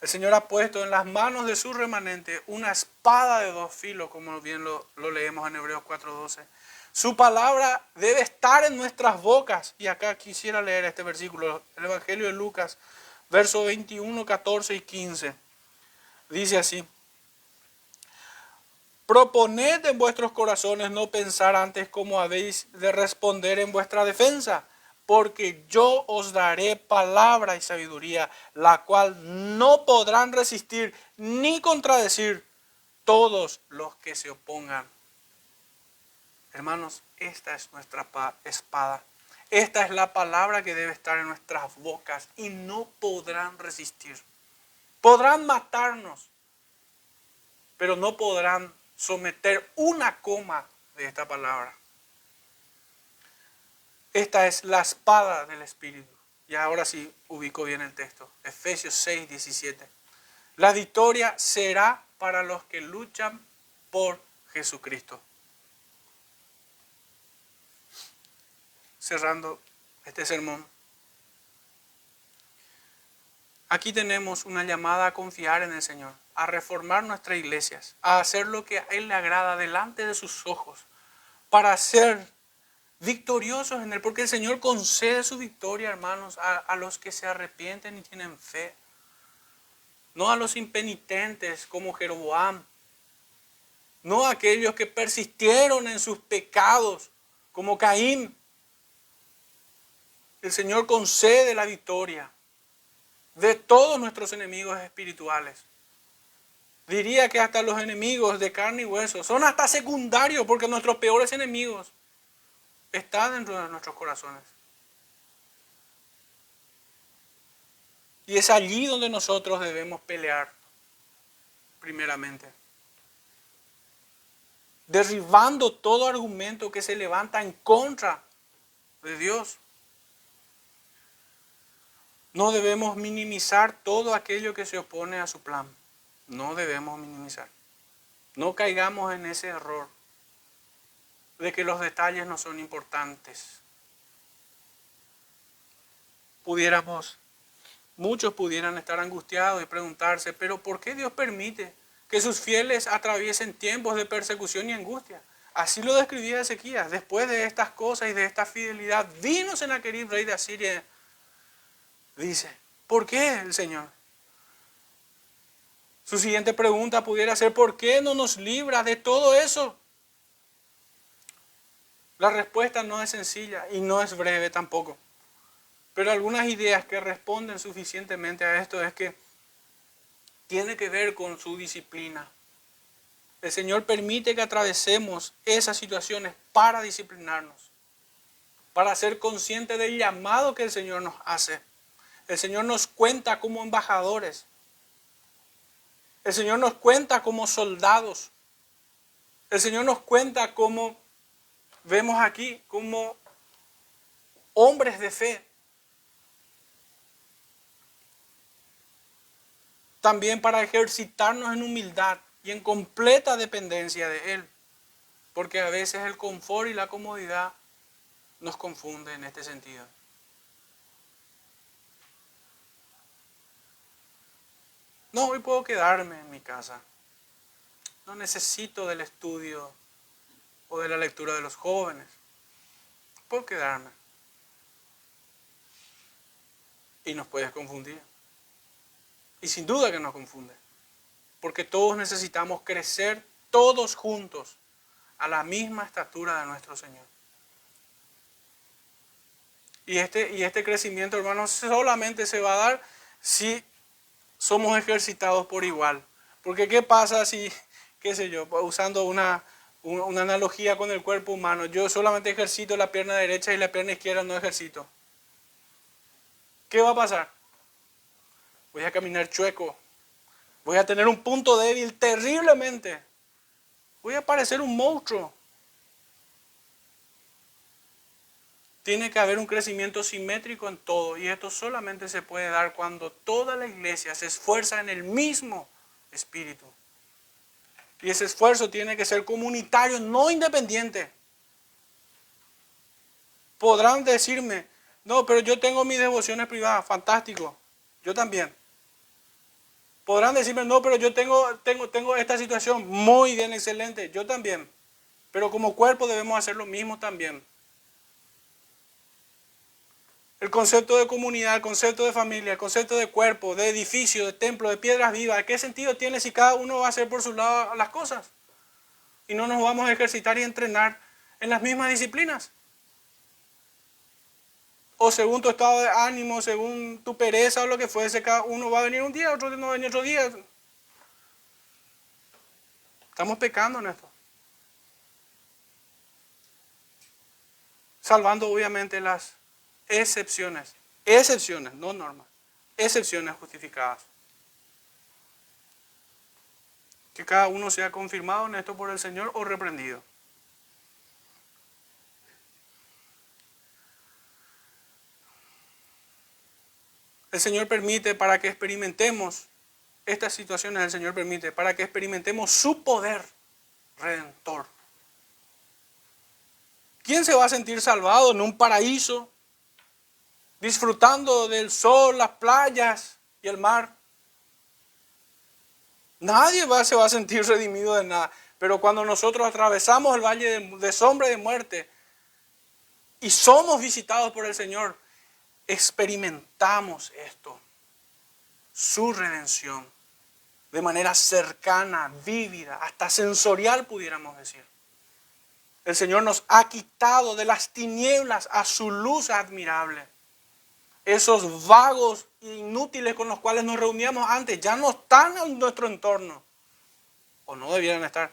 El Señor ha puesto en las manos de su remanente una espada de dos filos, como bien lo leemos en Hebreos 4:12. Su palabra debe estar en nuestras bocas. Y acá quisiera leer este versículo, el Evangelio de Lucas, versos 21, 14 y 15. Dice así. Proponed en vuestros corazones no pensar antes cómo habéis de responder en vuestra defensa, porque yo os daré palabra y sabiduría, la cual no podrán resistir ni contradecir todos los que se opongan. Hermanos, esta es nuestra espada. Esta es la palabra que debe estar en nuestras bocas y no podrán resistir. Podrán matarnos, pero no podrán someter una coma de esta palabra. Esta es la espada del Espíritu. Y ahora sí ubico bien el texto. Efesios 6, 17. La victoria será para los que luchan por Jesucristo. Cerrando este sermón. Aquí tenemos una llamada a confiar en el Señor, a reformar nuestras iglesias, a hacer lo que a Él le agrada delante de sus ojos, para ser victoriosos en Él, porque el Señor concede su victoria, hermanos, a los que se arrepienten y tienen fe, no a los impenitentes como Jeroboam, no a aquellos que persistieron en sus pecados como Caín. El Señor concede la victoria de todos nuestros enemigos espirituales. Diría que hasta los enemigos de carne y hueso son hasta secundarios, porque nuestros peores enemigos están dentro de nuestros corazones. Y es allí donde nosotros debemos pelear, primeramente. Derribando todo argumento que se levanta en contra de Dios. No debemos minimizar todo aquello que se opone a su plan. No debemos minimizar. No caigamos en ese error de que los detalles no son importantes. Muchos pudieran estar angustiados y preguntarse, pero ¿por qué Dios permite que sus fieles atraviesen tiempos de persecución y angustia? Así lo describía Ezequías. Después de estas cosas y de esta fidelidad, vino Sennacherib, rey de Asiria. Dice, ¿por qué el Señor? Su siguiente pregunta pudiera ser, ¿por qué no nos libra de todo eso? La respuesta no es sencilla y no es breve tampoco. Pero algunas ideas que responden suficientemente a esto es que tiene que ver con su disciplina. El Señor permite que atravesemos esas situaciones para disciplinarnos, para ser conscientes del llamado que el Señor nos hace. El Señor nos cuenta como embajadores. El Señor nos cuenta como soldados. El Señor nos cuenta como, vemos aquí, como hombres de fe. También para ejercitarnos en humildad y en completa dependencia de Él. Porque a veces el confort y la comodidad nos confunden en este sentido. No, hoy puedo quedarme en mi casa. No necesito del estudio o de la lectura de los jóvenes. Puedo quedarme. Y nos puedes confundir. Y sin duda que nos confunde. Porque todos necesitamos crecer todos juntos a la misma estatura de nuestro Señor. Y este crecimiento, hermanos, solamente se va a dar si somos ejercitados por igual. Porque ¿qué pasa si, qué sé yo, usando una analogía con el cuerpo humano, yo solamente ejercito la pierna derecha y la pierna izquierda no ejercito? ¿Qué va a pasar? Voy a caminar chueco. Voy a tener un punto débil terriblemente. Voy a parecer un monstruo. Tiene que haber un crecimiento simétrico en todo, y esto solamente se puede dar cuando toda la iglesia se esfuerza en el mismo espíritu. Y ese esfuerzo tiene que ser comunitario, no independiente. Podrán decirme, no, pero yo tengo mis devociones privadas, fantástico, yo también. Podrán decirme, no, pero yo tengo esta situación, muy bien, excelente, yo también. Pero como cuerpo debemos hacer lo mismo también. El concepto de comunidad, el concepto de familia, el concepto de cuerpo, de edificio, de templo, de piedras vivas, ¿qué sentido tiene si cada uno va a hacer por su lado las cosas? y no nos vamos a ejercitar y entrenar en las mismas disciplinas. O según tu estado de ánimo, según tu pereza o lo que fuese, cada uno va a venir un día, otro no va a venir otro día. Estamos pecando en esto. Salvando obviamente las excepciones. Excepciones, no normas. Excepciones justificadas. Que cada uno sea confirmado en esto por el Señor o reprendido. El Señor permite para que experimentemos estas situaciones, el Señor permite para que experimentemos su poder redentor. ¿Quién se va a sentir salvado en un paraíso, disfrutando del sol, las playas y el mar? Nadie se va a sentir redimido de nada. Pero cuando nosotros atravesamos el valle de sombra y de muerte y somos visitados por el Señor, experimentamos esto, su redención, de manera cercana, vívida, hasta sensorial pudiéramos decir. El Señor nos ha quitado de las tinieblas a su luz admirable. Esos vagos e inútiles con los cuales nos reuníamos antes ya no están en nuestro entorno, o no debieran estar.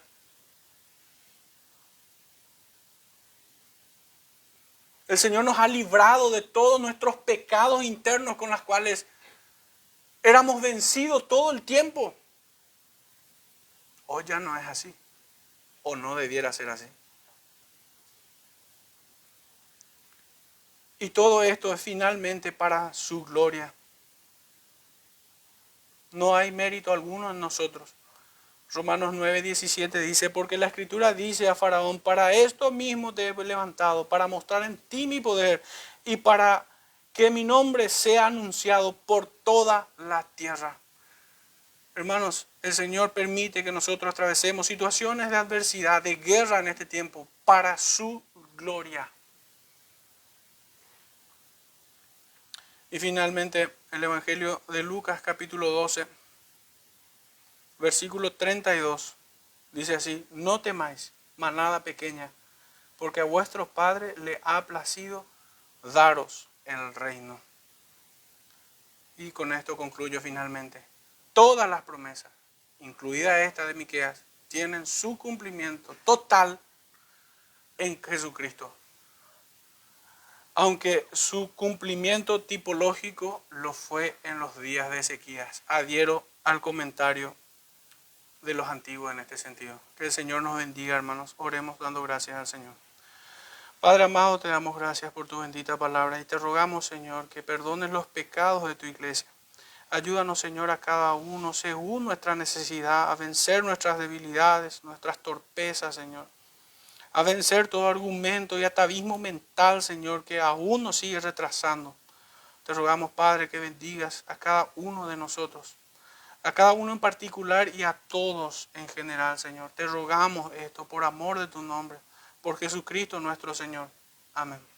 El Señor nos ha librado de todos nuestros pecados internos con los cuales éramos vencidos todo el tiempo. Hoy ya no es así, o no debiera ser así. Y todo esto es finalmente para su gloria. No hay mérito alguno en nosotros. Romanos 9:17 dice, porque la Escritura dice a Faraón, para esto mismo te he levantado, para mostrar en ti mi poder y para que mi nombre sea anunciado por toda la tierra. Hermanos, el Señor permite que nosotros atravesemos situaciones de adversidad, de guerra en este tiempo, para su gloria. Y finalmente, el Evangelio de Lucas capítulo 12, versículo 32, dice así, no temáis, manada pequeña, porque a vuestro Padre le ha placido daros el reino. Y con esto concluyo finalmente. Todas las promesas, incluida esta de Miqueas, tienen su cumplimiento total en Jesucristo. Aunque su cumplimiento tipológico lo fue en los días de Ezequías. Adhiero al comentario de los antiguos en este sentido. Que el Señor nos bendiga, hermanos. Oremos dando gracias al Señor. Padre amado, te damos gracias por tu bendita palabra y te rogamos, Señor, que perdones los pecados de tu iglesia. Ayúdanos, Señor, a cada uno según nuestra necesidad, a vencer nuestras debilidades, nuestras torpezas, Señor. A vencer todo argumento y atavismo mental, Señor, que aún nos sigue retrasando. Te rogamos, Padre, que bendigas a cada uno de nosotros, a cada uno en particular y a todos en general, Señor. Te rogamos esto por amor de tu nombre, por Jesucristo nuestro Señor. Amén.